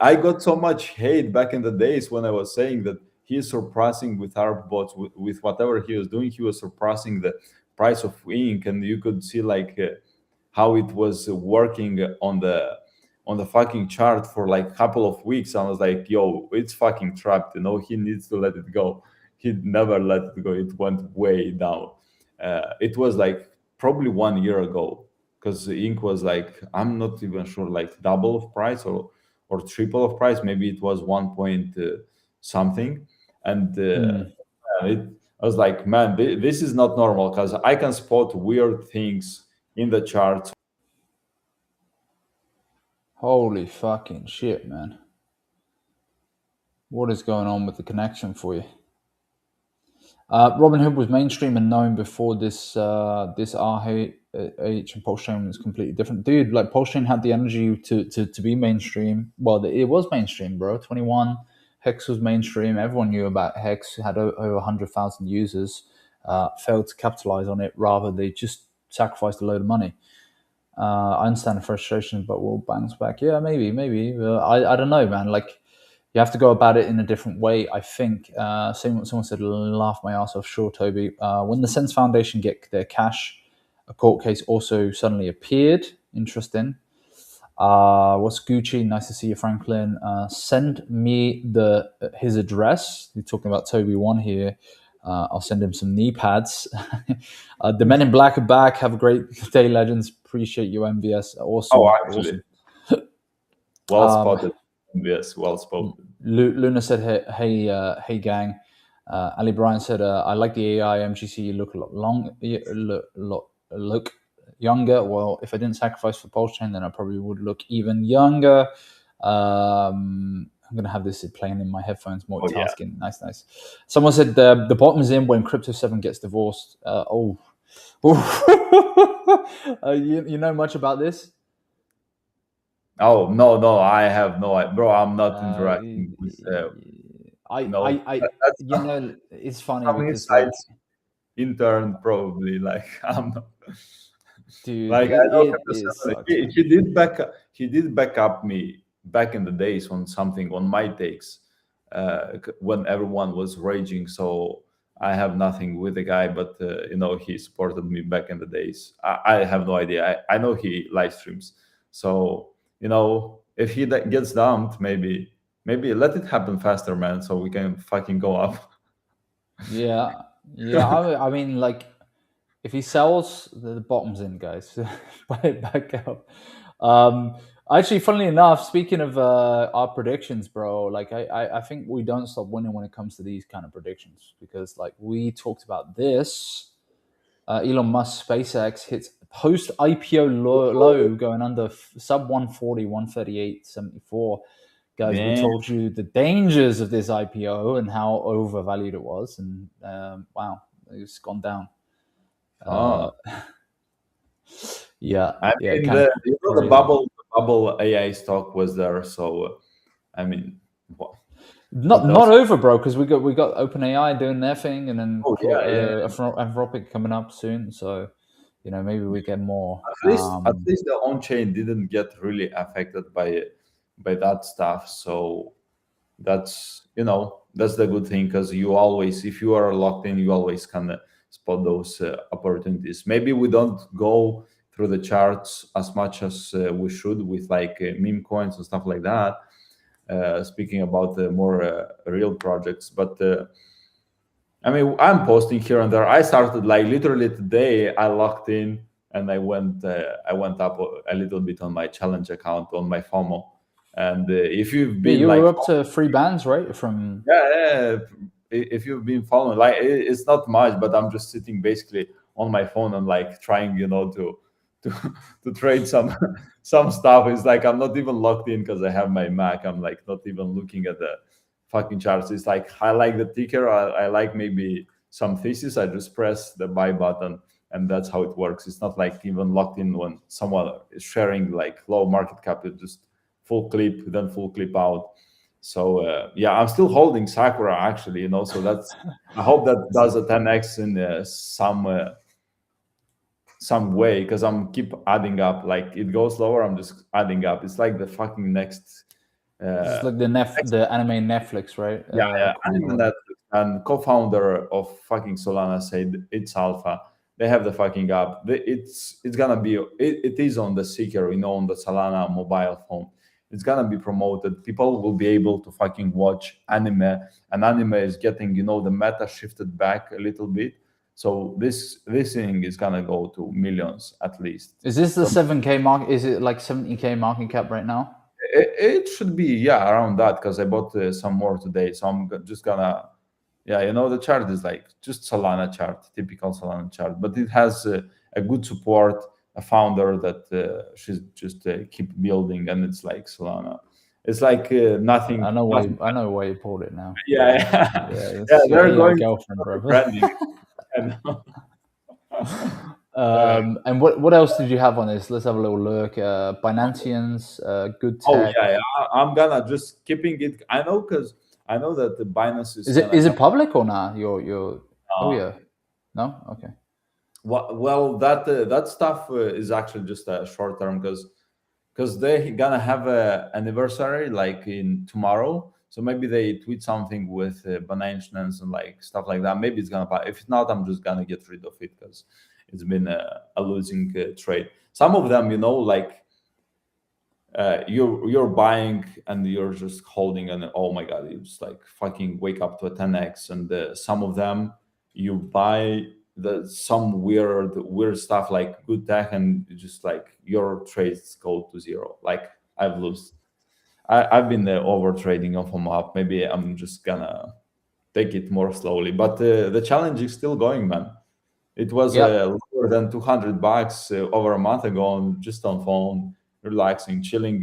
I got so much hate back in the days when I was saying that he's surpassing with our bots, with whatever he was doing, he was surpassing the price of ink, and you could see like how it was working on the fucking chart for like a couple of weeks. I was like, it's fucking trapped, he needs to let it go. He never let it go. It went way down. It was like probably 1 year ago, because the ink was like, I'm not even sure, like double of price or triple of price. Maybe it was 1 point something. And I was like, man, this is not normal, because I can spot weird things in the charts. Holy fucking shit, man. What is going on with the connection for you? Robinhood was mainstream and known before this RH and Pulse Chain was completely different. Dude, like, Pulse Chain had the energy to be mainstream. Well, it was mainstream, bro. 21, Hex was mainstream. Everyone knew about Hex. Had over 100,000 users. Failed to capitalize on it. Rather, they just sacrificed a load of money. I understand the frustration, but we'll bounce back. Yeah, maybe. I don't know, man. Like, you have to go about it in a different way, I think. Someone said, laugh my ass off. Sure, Toby. When the Sense Foundation get their cash, a court case also suddenly appeared. Interesting. What's Gucci? Nice to see you, Franklin. Send me his address. We're talking about Toby 1 here. I'll send him some knee pads. The Men in Black are back. Have a great day, legends. Appreciate you, MVS. Awesome. Oh, actually. Awesome. Well spotted. Yes, well spoken. Luna said, hey gang. Ali Bryan said, "I like the AI MGC. You look a lot look younger. Well, if I didn't sacrifice for Pulse Chain, then I probably would look even younger." I'm gonna have this playing in my headphones, multitasking. Nice. Someone said the bottom is in when Crypto 7 gets divorced. You know much about this? Oh no, I have no idea, bro. I'm not interacting with. It's funny because intern probably like I'm not. Dude, like I know he did back up me back in the days on something on my takes when everyone was raging. So I have nothing with the guy, but he supported me back in the days. I have no idea. I know he live streams, so if he gets dumped, maybe let it happen faster, man, so we can fucking go up. Yeah. I mean, like, if he sells, the bottom's in, guys. Buy it back up. Actually, funnily enough, speaking of our predictions, bro, like I think we don't stop winning when it comes to these kind of predictions, because like we talked about this. Elon Musk SpaceX hits post IPO low going under sub 140, 138.74. Guys, we told you the dangers of this IPO and how overvalued it was, and wow, it's gone down. Yeah, I mean, the bubble AI stock was there, so I mean, not over, bro, because we got OpenAI doing their thing, and then Anthropic coming up soon. So maybe we get more. At least the on-chain didn't get really affected by that stuff. So that's the good thing, because you always, if you are locked in, you always can spot those opportunities. Maybe we don't go through the charts as much as we should with like Memecoins and stuff like that. Speaking about the more real projects, but I mean, I'm posting here and there. I started like literally today. I logged in and I went up a little bit on my challenge account on my FOMO. And if you've been you were up to 3 bands, right? From if you've been following, like, it's not much, but I'm just sitting basically on my phone and like trying, to trade some stuff. It's like I'm not even logged in because I have my Mac. I'm like not even looking at the fucking charts. It's like I like the ticker. I like maybe some thesis. I just press the buy button, and that's how it works. It's not like even locked in when someone is sharing like low market cap. It just full clip, then full clip out. So I'm still holding Sakura actually. So that's I hope that does a 10x in some way, because I'm keep adding up. Like it goes lower, I'm just adding up. It's like the fucking next. It's like the anime Netflix, right? Anime Netflix. And co-founder of fucking Solana said it's alpha. They have the fucking app. It's gonna be. It is on the Seeker, on the Solana mobile phone. It's gonna be promoted. People will be able to fucking watch anime, and anime is getting, the meta shifted back a little bit. So this thing is gonna go to millions at least. Is this the 7K market? Is it like 70K market cap right now? It should be around that, because I bought some more today. So I'm just gonna the chart is like just Solana chart, typical Solana chart, but it has a good support, a founder that she's just keep building, and it's like Solana. It's like nothing. I know why you pulled it now. Yeah. They're going girlfriend, bro. And what else did you have on this? Let's have a little look. Binanceans, good tech. I'm gonna just keeping it. I know, because I know that the Binance is. Is it public or not? Your no, okay. Well, that stuff is actually just a short term, because they're gonna have a anniversary like in tomorrow. So maybe they tweet something with Binance and like stuff like that. Maybe it's gonna buy. If not, I'm just gonna get rid of it, because it's been a losing trade. Some of them, like you're buying and you're just holding, and oh my god, you just like fucking wake up to a 10x. And some of them you buy some weird stuff like good tech, and just like your trades go to zero. Like I've been over trading off them up. Maybe I'm just gonna take it more slowly. But the challenge is still going, man. It was lower than $200 over a month ago, just on phone, relaxing, chilling,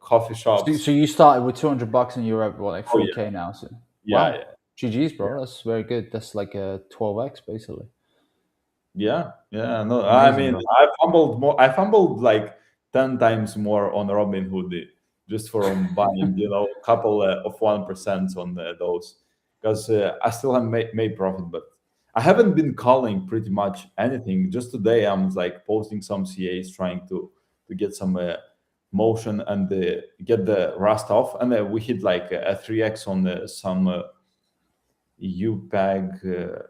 coffee shops. So you started with $200 and you're at what, like 3K now? So yeah. GG's, bro. That's very good. That's like a 12x basically. Yeah. No, Amazing, I mean, bro. I fumbled like 10 times more on Robinhood just for buying, a couple of 1% on those, because I still haven't made profit, but I haven't been calling pretty much anything. Just today, I'm like posting some CAs, trying to get some motion and get the rust off, and we hit like a 3x on some UPEG.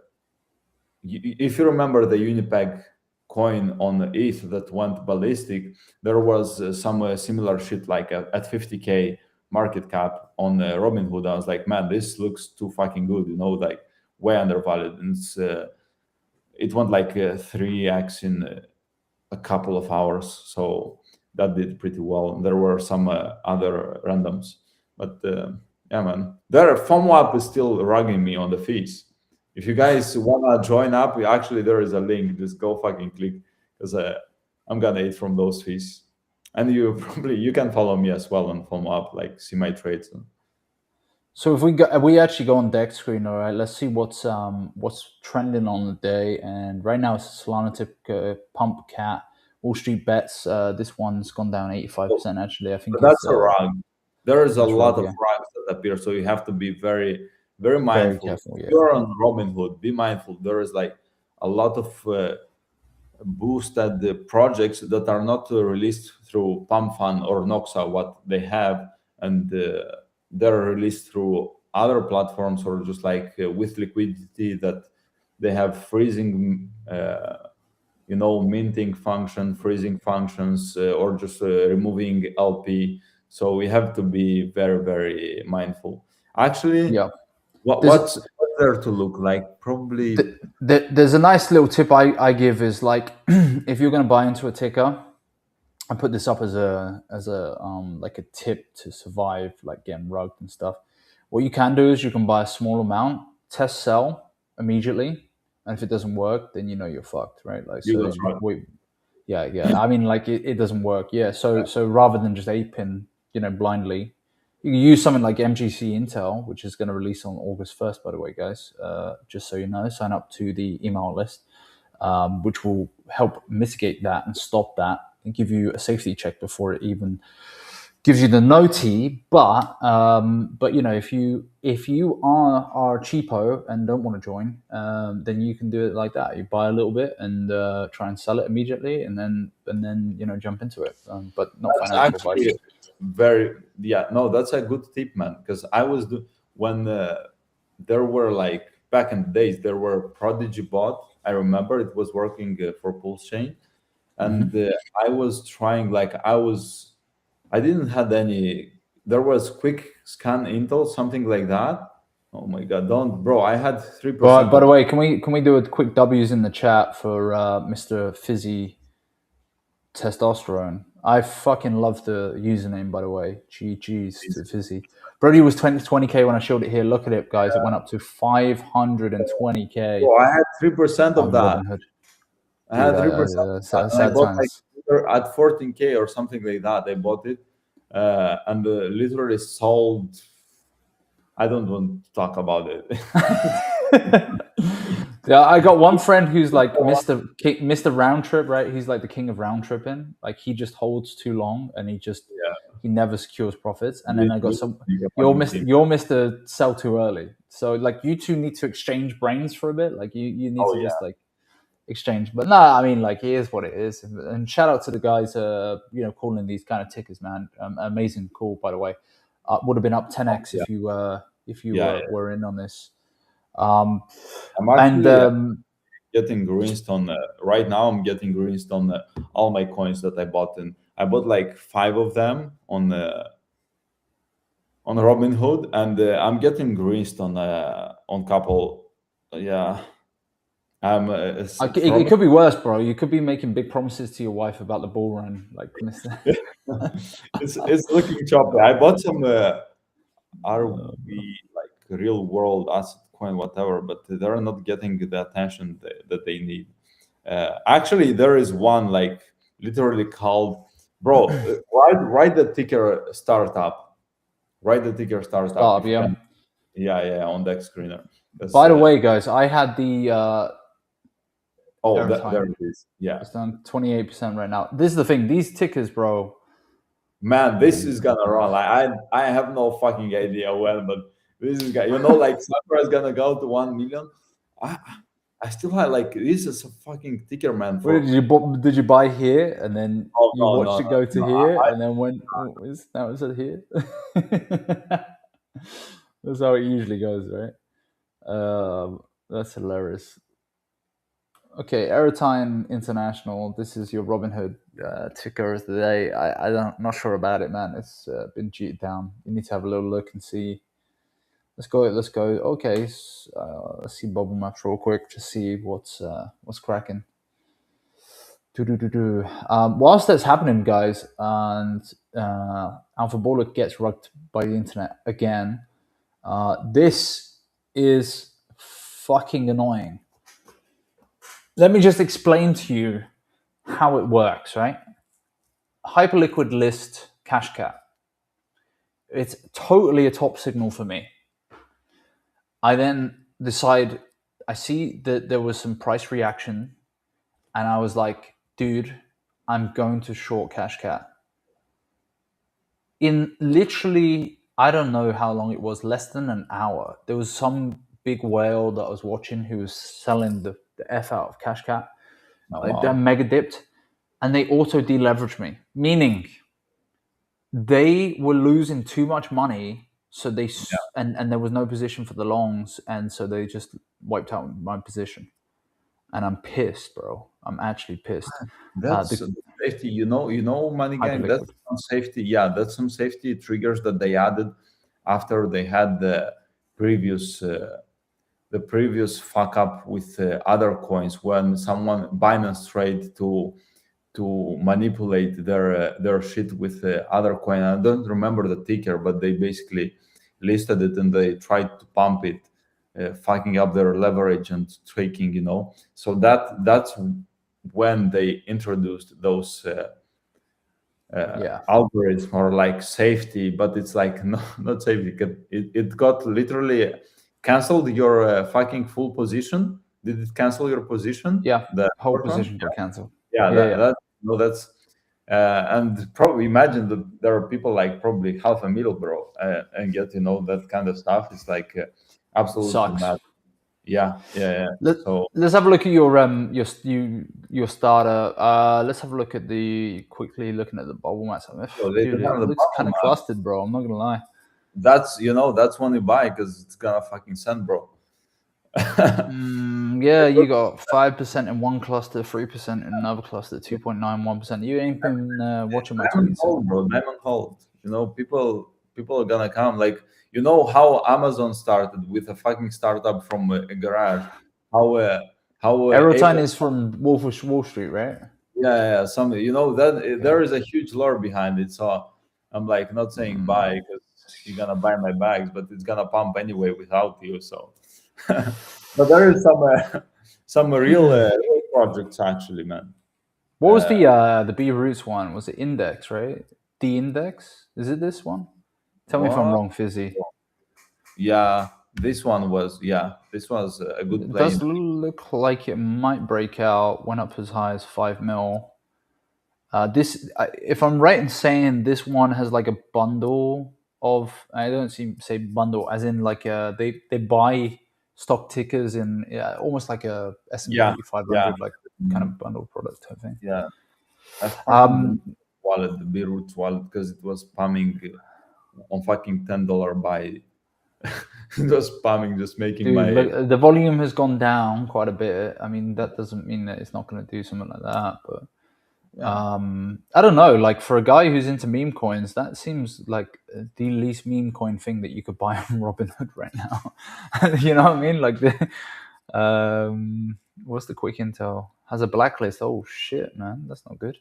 If you remember the Unipeg coin on ETH that went ballistic, there was some similar shit like at 50K market cap on Robinhood. I was like, man, this looks too fucking good, like way undervalued. And it went like 3x in a couple of hours. So that did pretty well. And there were some other randoms. But yeah, man, their FOMO is still rugging me on the fees. If you guys want to join up, actually, there is a link. Just go fucking click, because I'm going to eat from those fees. And you can follow me as well on FOMO up, like see my trades. So if we actually go on deck screen, all right, let's see what's trending on the day. And right now it's Solana tip pump cat, Wall Street bets. This one's gone down 85% actually. I think that's a rug. There is a lot of rugs that appear, so you have to be very, very mindful. Very careful, If you're on Robinhood, be mindful. There is like a lot of boosted projects that are not released through Pump Fund or Noxa, what they have, and they're released through other platforms, or just like with liquidity that they have freezing, minting function, freezing functions, or just removing LP. So we have to be very, very mindful. Actually, what's there to look like? Probably there's a nice little tip I give is like, if you're going to buy into a ticker, I put this up as a like a tip to survive, like getting rugged and stuff. What you can do is you can buy a small amount, test sell immediately, and if it doesn't work, then you're fucked, right? Like, so yeah. I mean, like it doesn't work. Yeah. So rather than just aping, blindly, you can use something like MGC Intel, which is going to release on August 1st, by the way, guys. Just so you know, sign up to the email list, which will help mitigate that and stop that and give you a safety check before it even gives you the noti. But if you are cheapo and don't want to join, then you can do it like that. You buy a little bit and try and sell it immediately, and then jump into it. But not financial advice. That's a good tip, man. Because I was when there were like back in the days, there were Prodigy bot. I remember it was working for Pulse Chain, and I was trying I didn't have any. There was quick scan Intel, something like that. Oh my god, bro! I had 3%. By the way, can we do a quick W's in the chat for Mr. Fizzy Testosterone? I fucking love the username, by the way. GG's to Fizzy. Brody was 20K when I showed it here. Look at it, guys. It went up to 520K. Oh, I had 3% of that. Robinhood. I had 3%. I bought at 14K or something like that. I bought it and literally sold. I don't want to talk about it. Yeah, I got one friend who's like Mr. Round Trip, right? He's like the king of round tripping. Like he just holds too long and he never secures profits. And then I got you're Mr. Sell too early. So like you two need to exchange brains for a bit. Like you need to just like exchange. But no, I mean, like, it is what it is. And shout out to the guys calling these kind of tickers, man. Amazing call, by the way. Would have been up 10x if you were in on this. I'm actually getting greenstone right now. I'm getting greenstone all my coins that I bought, and I bought like 5 of them on Robinhood, and I'm getting greenstone on couple. Yeah, it could be worse, bro. You could be making big promises to your wife about the bull run, like it's looking choppy. I bought some RV, like real world asset Memecoin, whatever, but they're not getting the attention that they need. Actually, there is one like literally called, bro. Write the ticker startup. Write the ticker startup. Yeah. Yeah, on that screener. By the way, guys, I had the. There it is. Yeah, it's done 28% right now. This is the thing. These tickers, bro. Man, this is gonna run. Like I have no fucking idea when, but this is gonna, like Sakura is gonna go to 1 million. I still have like this is a fucking ticker, man. Did you buy here and then you watched it go to here and then when now it's at here? That's how it usually goes, right? That's hilarious. Okay, Airtime International. This is your Robinhood ticker of the day. I'm not sure about it, man. It's been cheated down. You need to have a little look and see. Let's go. Okay, let's see bubble maps real quick to see what's cracking. Whilst that's happening, guys, and Alphaballer gets rugged by the internet again, this is fucking annoying. Let me just explain to you how it works, right? Hyperliquid list cash cap. It's totally a top signal for me. I then decide, I see that there was some price reaction, and I was like, dude, I'm going to short cash cap. In literally, I don't know how long it was, less than an hour, there was some big whale that I was watching who was selling the F out of cash cap. They mega dipped, and they auto deleveraged me, meaning they were losing too much money. So they and there was no position for the longs, and so they just wiped out my position. And I'm pissed, bro. I'm actually pissed. That's safety, Money Gang. That's some safety. Yeah, that's some safety triggers that they added after they had the previous fuck up with other coins when someone Binance tried to manipulate their shit with other coin. I don't remember the ticker, but they basically listed it and they tried to pump it, fucking up their leverage and tracking, So that's when they introduced those algorithms or like safety, but it's like not safety. It got literally canceled your fucking full position. Did it cancel your position? Yeah, the whole position got canceled. That's and probably imagine that there are people like probably half a mil, bro, and get that kind of stuff. It's like absolutely mad. Yeah. Let's have a look at your starter. Let's have a look at quickly looking at the bubble maps. Dude, it looks kind of clustered, bro. I'm not gonna lie. That's when you buy because it's gonna fucking send, bro. Yeah, you got 5% in one cluster, 3% in another cluster, 2.91%. You ain't been watching my tweets, bro. Diamond hold. People are gonna come. Like, how Amazon started with a fucking startup from a garage. How Aerotine is from Wolf of Wall Street, right? Yeah. That there is a huge lore behind it. So I'm like not saying buy because you're gonna buy my bags, but it's gonna pump anyway without you. So. But there is some real projects actually, man. What was the B Roots one? Was it Index, right? The Index? Is it this one? Tell me if I'm wrong, Fizzy. Yeah, this one was. Yeah, this was a good play. It does look like it might break out. Went up as high as 5 mil. If I'm right in saying this one has like a bundle of. I don't say bundle as in like they buy stock tickers in almost like a S&P 500 like kind of bundle product type thing. Yeah. Wallet, the B-Roots wallet, because it was spamming on fucking $10 buy. It was spamming, just making look, the volume has gone down quite a bit. I mean, that doesn't mean that it's not going to do something like that, but I don't know. Like for a guy who's into meme coins, that seems like the least meme coin thing that you could buy on Robinhood right now. You know what I mean? Like what's the quick intel? Has a blacklist. Oh shit, man, that's not good.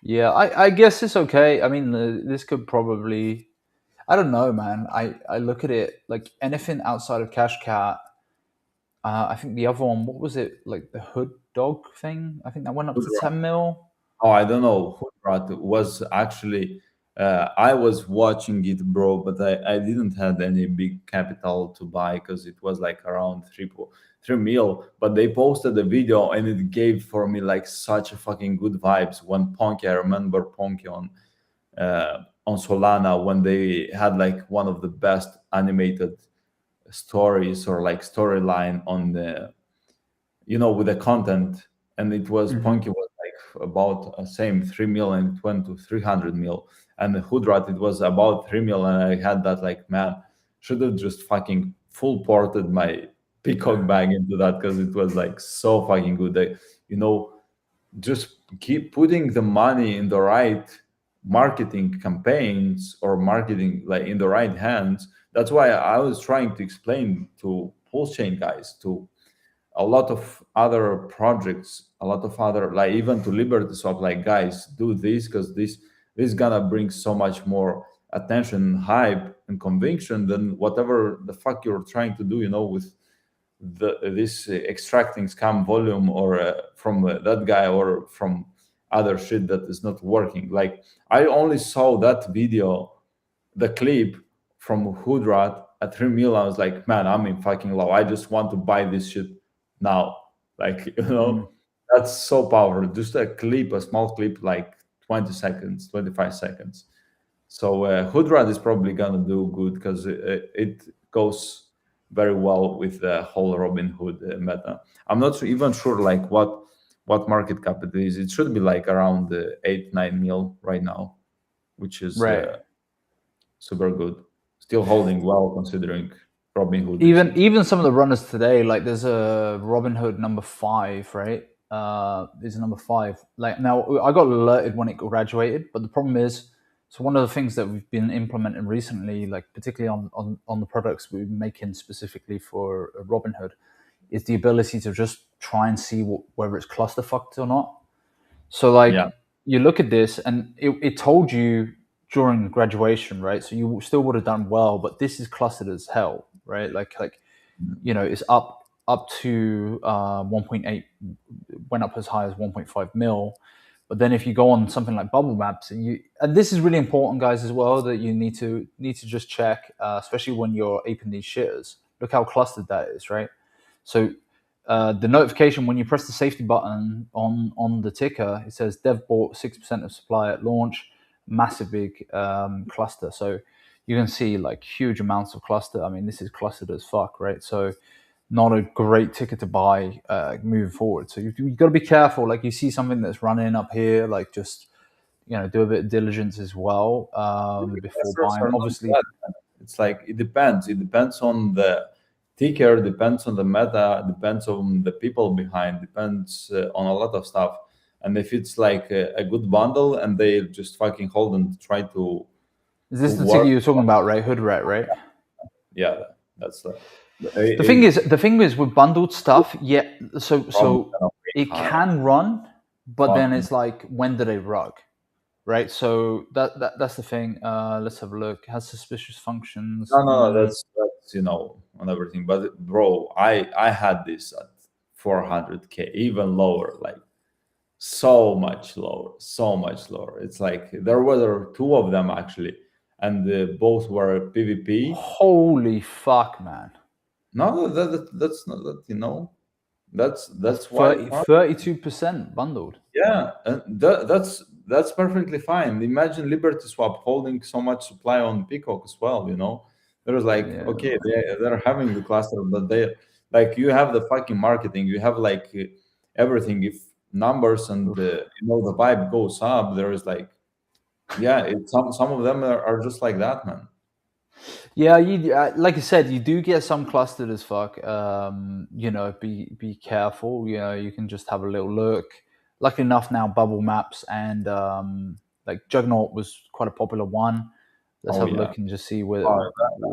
Yeah, I guess it's okay. I mean, this could probably. I don't know, man. I look at it like anything outside of Cash Cat. I think the other one, what was it? Like the Hood Dog thing? I think that went up to 10 mil. Oh, I don't know who brought it. Was actually I was watching it, bro, but I didn't have any big capital to buy because it was like around 3 mil. But they posted a video and it gave for me like such a fucking good vibes when Ponky. I remember Ponky on Solana when they had like one of the best animated stories or like storyline on the with the content, and it was Ponky was like about same 3 mil and it went to 300 mil, and the Hoodrat it was about 3 mil, and I had that like, man, should have just fucking full ported my Peacock bag into that because it was like so fucking good. Just keep putting the money in the right marketing campaigns or marketing like in the right hands. That's why I was trying to explain to Pulse Chain guys, to a lot of other projects, a lot of other, like even to Liberty Swap, like, guys, do this because this is gonna bring so much more attention, hype, and conviction than whatever the fuck you're trying to do, with this extracting scam volume or from that guy or from other shit that is not working. Like, I only saw that video, the clip from Hoodrat at 3 mil. I was like, man, I'm in fucking love. I just want to buy this shit now. Like, that's so powerful. Just a small clip, like 20 seconds, 25 seconds. So Hoodrat is probably gonna do good because it goes very well with the whole Robinhood meta. I'm not even sure like what market cap it is. It should be like around 8-9 mil right now, which is super good. Still holding well considering Robinhood. Even some of the runners today, like there's a Robinhood number 5, right? Is a number 5. Like, now I got alerted when it graduated, but the problem is, so one of the things that we've been implementing recently, like particularly on the products we've been making specifically for Robinhood, is the ability to just try and see whether it's clusterfucked or not. So like you look at this and it told you during graduation, right? So you still would have done well, but this is clustered as hell, right? Like it's up to 1.8, went up as high as 1.5 mil. But then if you go on something like Bubble Maps, and this is really important, guys, as well, that you need to just check, especially when you're aping these shares. Look how clustered that is, right? So the notification when you press the safety button on the ticker, it says Dev bought 6% of supply at launch, massive big cluster. So you can see like huge amounts of cluster. I mean, this is clustered as fuck, right? So not a great ticket to buy moving forward. So you've got to be careful. Like, you see something that's running up here, like just do a bit of diligence as well before buying. Obviously, it's like it depends. It depends on the ticker, depends on the meta, depends on the people behind, depends on a lot of stuff. And if it's like a good bundle and they just fucking hold and try to. Is this the ticker you're talking about, right? Hoodrat, right? Yeah, that's the thing is with bundled stuff. Yeah, so it can run, but then it's like, when do they rug, right? So that's the thing. Let's have a look. It has suspicious functions. No, that's on everything. But bro, I had this at 400K, even lower, like so much lower. It's like there were 2 of them actually, and both were PvP. Holy fuck, man! No, that's not that. That's why 32% bundled. Yeah, that's perfectly fine. Imagine Liberty Swap holding so much supply on Peacock as well. There was like, okay, they're having the cluster, but they like, you have the fucking marketing, you have like everything. If numbers and the vibe goes up, there is like, some of them are just like that, man. Yeah, like I said, you do get some clustered as fuck. Be careful. You can just have a little look. Luckily enough, now Bubble Maps and like Juggernaut was quite a popular one. Let's have a look and just see where.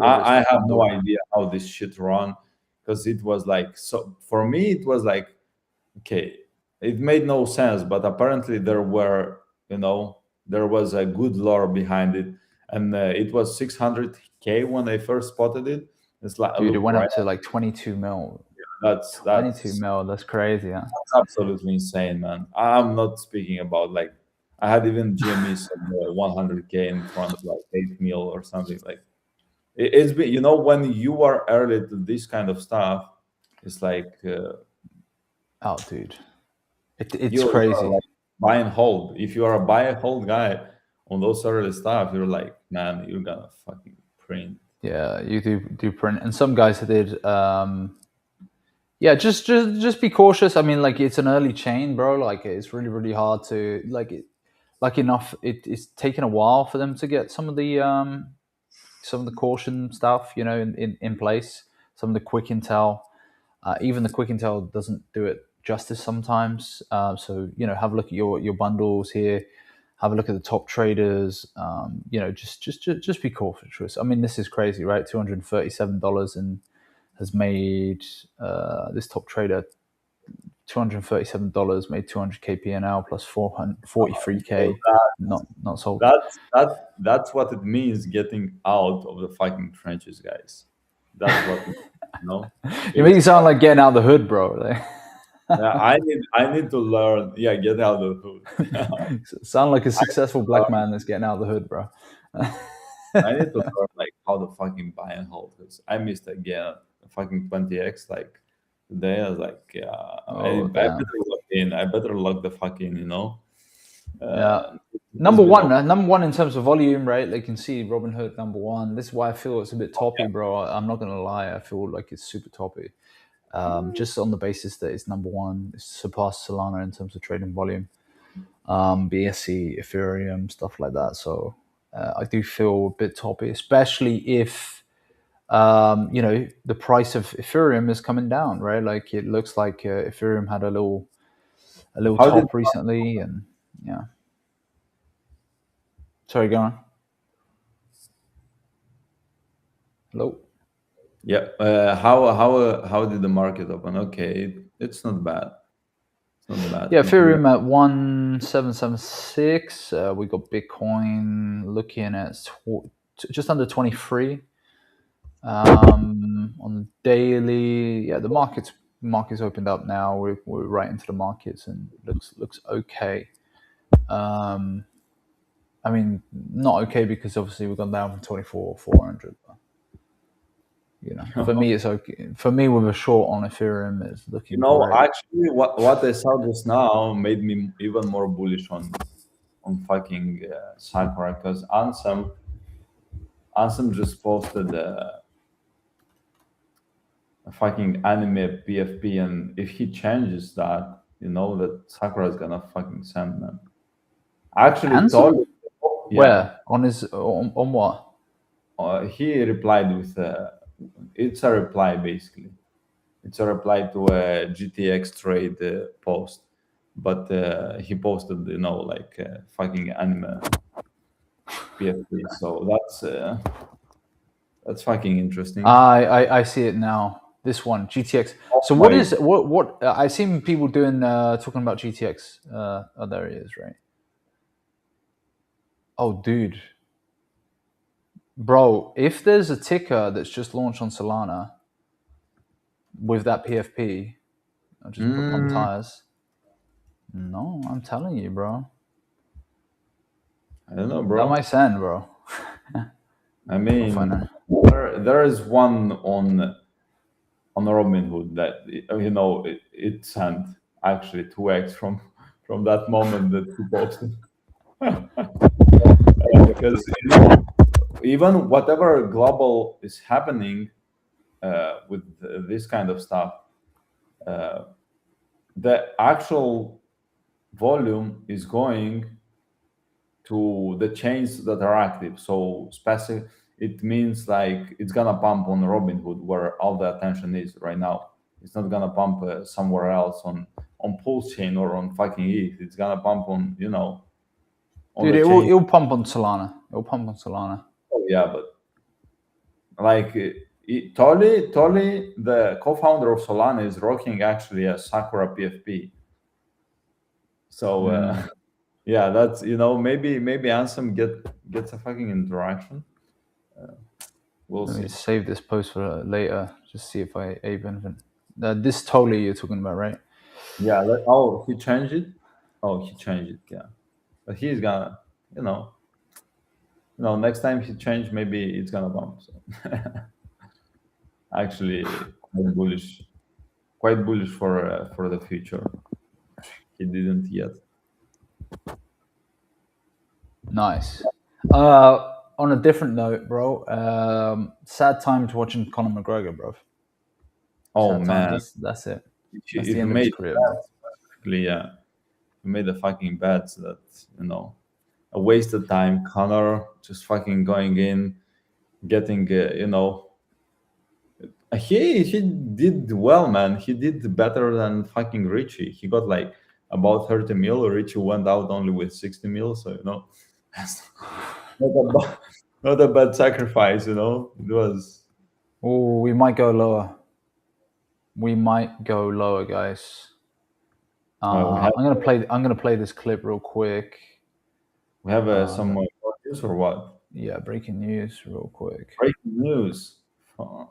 I have no idea how this shit run, because it was like, so for me it was like, okay, it made no sense, but apparently there was a good lore behind it. and it was 600K when I first spotted it. It's like, dude, it went up to like 22 mil. That's 22 mil. That's crazy, huh? That's absolutely insane, man. I'm not speaking about like I had even GMEs of 100K in front of like 8 mil or something. Like it's been, when you are early to this kind of stuff, it's like oh, dude, it's crazy. Like buy and hold. If you are a buy and hold guy on those early stuff, you're like, man, you're gonna fucking print. Yeah, you do print, and some guys did. Yeah, just be cautious. I mean, like it's an early chain, bro. Like it's really, really hard to it's taken a while for them to get some of the caution stuff, in place. Some of the quick intel, even the quick intel doesn't do it justice sometimes. So have a look at your bundles here. Have a look at the top traders. Just be cautious. I mean, this is crazy, right? $237 and has made this top trader $237, made 200K PNL plus 443K not sold. That's what it means getting out of the fucking trenches, guys. That's what You make it sound like getting out of the hood, bro. Yeah, I need to learn. Yeah, get out of the hood. Sound like a successful black man that's getting out of the hood, bro. I need to learn like how to fucking buy and hold, because I missed again fucking 20x like today. I was like, yeah, I better log in. I better log the fucking, yeah. Number one in terms of volume, right? Like you can see Robinhood number one. This is why I feel it's a bit toppy, bro. I'm not gonna lie. I feel like it's super toppy. Just on the basis that it's number one, it's surpassed Solana in terms of trading volume, BSC, Ethereum, stuff like that. So I do feel a bit toppy, especially if the price of Ethereum is coming down, right? Like it looks like Ethereum had a little top recently, and yeah. Sorry, go on. Hello. Yeah. How did the market open? Okay, it's not bad. It's not bad. Yeah, Ethereum at 1776. We got Bitcoin looking at just under 23. On the daily, yeah, the market's opened up now. We're right into the markets and looks okay. I mean, not okay because obviously we've gone down from 24,400. For me, it's okay. For me, with a short on Ethereum, it's looking. Great. Actually, what I saw just now made me even more bullish on fucking Sakura, because Ansem just posted a fucking anime PFP, and if he changes that, that Sakura is gonna fucking send, man. Actually, told, where on his on what? He replied with it's a reply basically. It's a reply to a GTX trade post, but he posted fucking anime PFP. So that's fucking interesting. I see it now. This one, GTX. So what is what I've seen people doing talking about GTX. Oh, there it is, right? Oh, dude. Bro, if there's a ticker that's just launched on Solana with that PFP, I'll just put on tires. No, I'm telling you, bro. I don't know, bro. That might send, bro. I mean, there is one on Robinhood that it sent actually 2x from that moment that he posted. Because even whatever global is happening with this kind of stuff, the actual volume is going to the chains that are active. So specific, it means like it's gonna pump on Robinhood where all the attention is right now. It's not gonna pump somewhere else on Pulse Chain or on fucking ETH. It's gonna pump on Dude, it'll pump on Solana. It'll pump on Solana. Oh yeah, but like Tolly, the co-founder of Solana, is rocking actually a Sakura PFP. So Yeah, that's maybe Ansem gets a fucking interaction. We'll Let see. me save this post for later. Just see if I ape anything. This totally you're talking about, right? Yeah. He changed it. Oh, he changed it. Yeah, but he's gonna, next time he changed, maybe it's gonna bump. So. Actually, quite bullish for the future. He didn't yet. Nice. On a different note, bro. Sad times watching Conor McGregor, bro. Oh sad man, times. That's it. That's if the you end of his made career, bets, yeah, you made the fucking bets that a waste of time. Connor just fucking going in, getting he did well, man. He did better than fucking Richie. He got like about 30 mil. Richie went out only with 60 mil. So that's not a bad sacrifice. It was. Oh, we might go lower. We might go lower, guys. I'm gonna play this clip real quick. We have some more news or what? Yeah, breaking news real quick. Breaking news.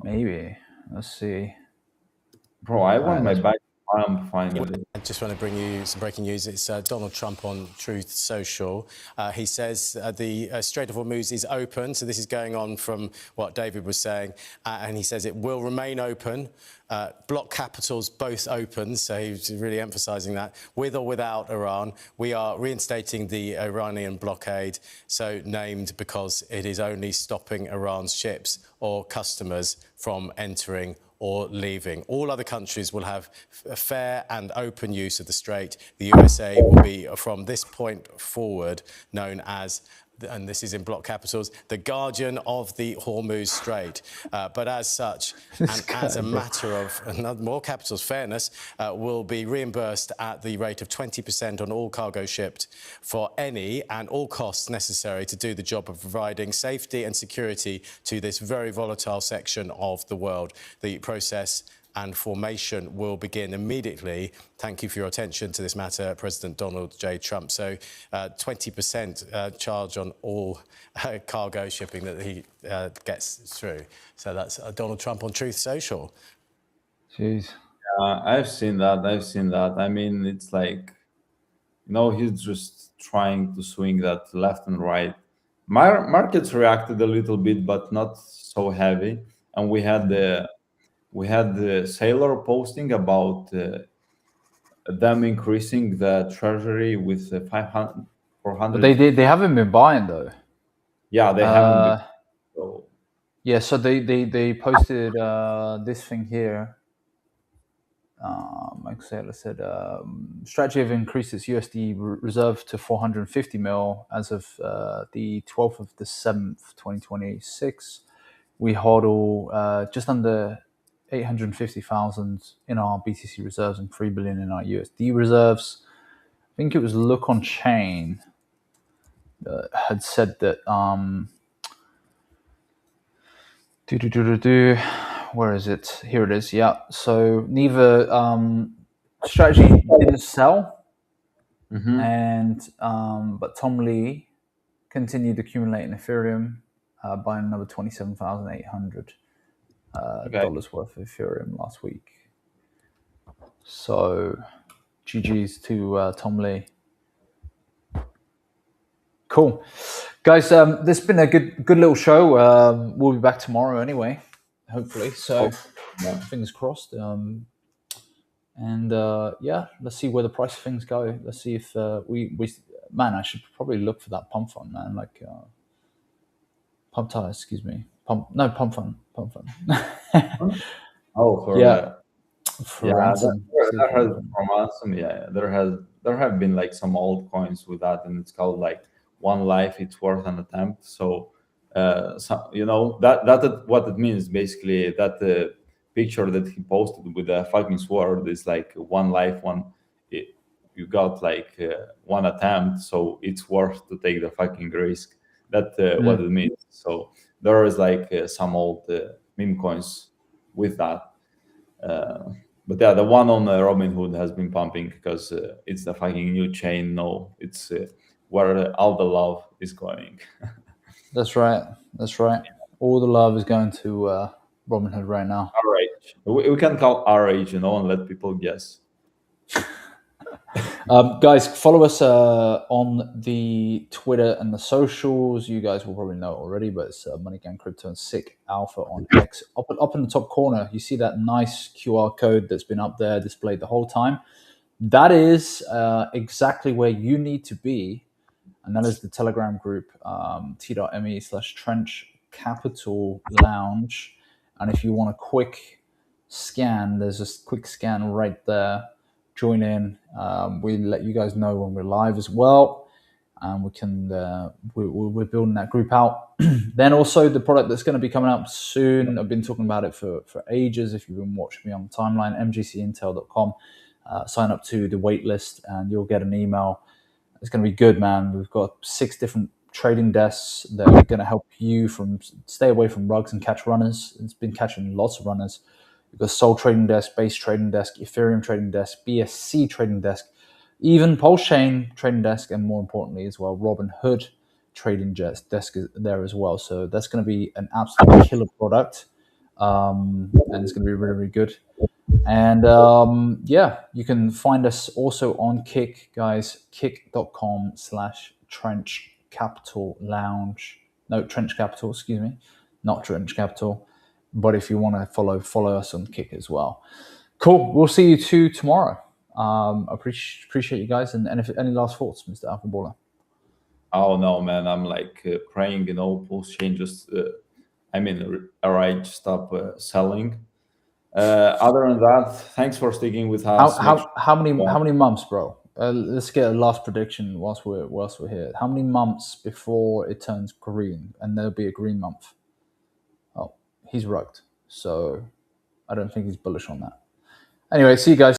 Maybe. Let's see. Bro, I want my back pump finally. I just want to bring you some breaking news. It's Donald Trump on Truth Social. He says the Strait of Hormuz is open. So this is going on from what David was saying. And he says it will remain open. Block capitals both open. So he's really emphasizing that. With or without Iran, we are reinstating the Iranian blockade. So named because it is only stopping Iran's ships or customers from entering or leaving. All other countries will have a fair and open use of the strait. The USA will be, from this point forward, known as, and this is in block capitals, the guardian of the Hormuz Strait. But as such, and as a matter of more capitals fairness, will be reimbursed at the rate of 20% on all cargo shipped for any and all costs necessary to do the job of providing safety and security to this very volatile section of the world. The process and formation will begin immediately. Thank you for your attention to this matter, President Donald J. Trump. So 20% charge on all cargo shipping that he gets through. So that's Donald Trump on Truth Social. Jeez. I've seen that. I mean, it's like, he's just trying to swing that left and right. Markets reacted a little bit, but not so heavy. And we had the Sailor posting about them increasing the treasury with 500, 400. They haven't been buying though. Yeah, they haven't been. So. Yeah, so they posted this thing here. Like Sailor said, strategy have increased its USD reserve to 450 mil as of the 12th of the 7th, 2026. We hodl just under 850,000 in our BTC reserves and 3 billion in our USD reserves. I think it was Look on Chain that had said that where is it? Here it is. Yeah. So neither strategy didn't sell, and but Tom Lee continued accumulating Ethereum, buying another 27,800 dollars worth of Ethereum last week. So, GG's to Tom Lee. Cool, guys. This has been a good little show. We'll be back tomorrow anyway, hopefully. So, fingers crossed. And let's see where the price of things go. Let's see if we man, I should probably look for that pump fund, man. Like pump tire, excuse me. Pump fund. Ransom. From Ransom, there have been like some altcoins with that, and it's called like one life, it's worth an attempt. So that what it means basically, that picture that he posted with the fucking sword is like one life, you got like one attempt, so it's worth to take the fucking risk. That what it means. So there is like some old meme coins with that. But yeah, the one on Robinhood has been pumping because it's the fucking new chain. No, it's where all the love is going. That's right. That's right. All the love is going to Robinhood right now. RH. We can call RH, and let people guess. Guys, follow us on the Twitter and the socials. You guys will probably know it already, but it's MoneyGangCrypto and Sick Alpha on X. Up in the top corner, you see that nice QR code that's been up there displayed the whole time. That is exactly where you need to be, and that is the Telegram group, t.me/Trench Capital Lounge. And if you want a quick scan, there's a quick scan right there. Join in. We let you guys know when we're live as well, and we can. We're building that group out. Then also the product that's going to be coming out soon. I've been talking about it for ages. If you've been watching me on the timeline, mgcintel.com. Sign up to the waitlist, and you'll get an email. It's going to be good, man. We've got 6 different trading desks that are going to help you stay away from rugs and catch runners. It's been catching lots of runners. We've got Sol Trading Desk, Base Trading Desk, Ethereum Trading Desk, BSC Trading Desk, even Pulse Chain Trading Desk, and more importantly as well, Robinhood Trading Desk is there as well. So that's going to be an absolute killer product, and it's going to be really, really good. And you can find us also on Kick, guys, kick.com/Trench Capital Lounge. No, Trench Capital, excuse me, not Trench Capital. But if you want to follow us on Kick as well. Cool. We'll see you two tomorrow. Appreciate you guys. And if any last thoughts, Mr. Alphaballer? Oh no, man! I'm like praying, Pulse Chain just. RH stop selling. Other than that, thanks for sticking with us. How many months, bro? Let's get a last prediction whilst we're here. How many months before it turns green, and there'll be a green month? Oh, he's rugged, so I don't think he's bullish on that. Anyway, see you guys.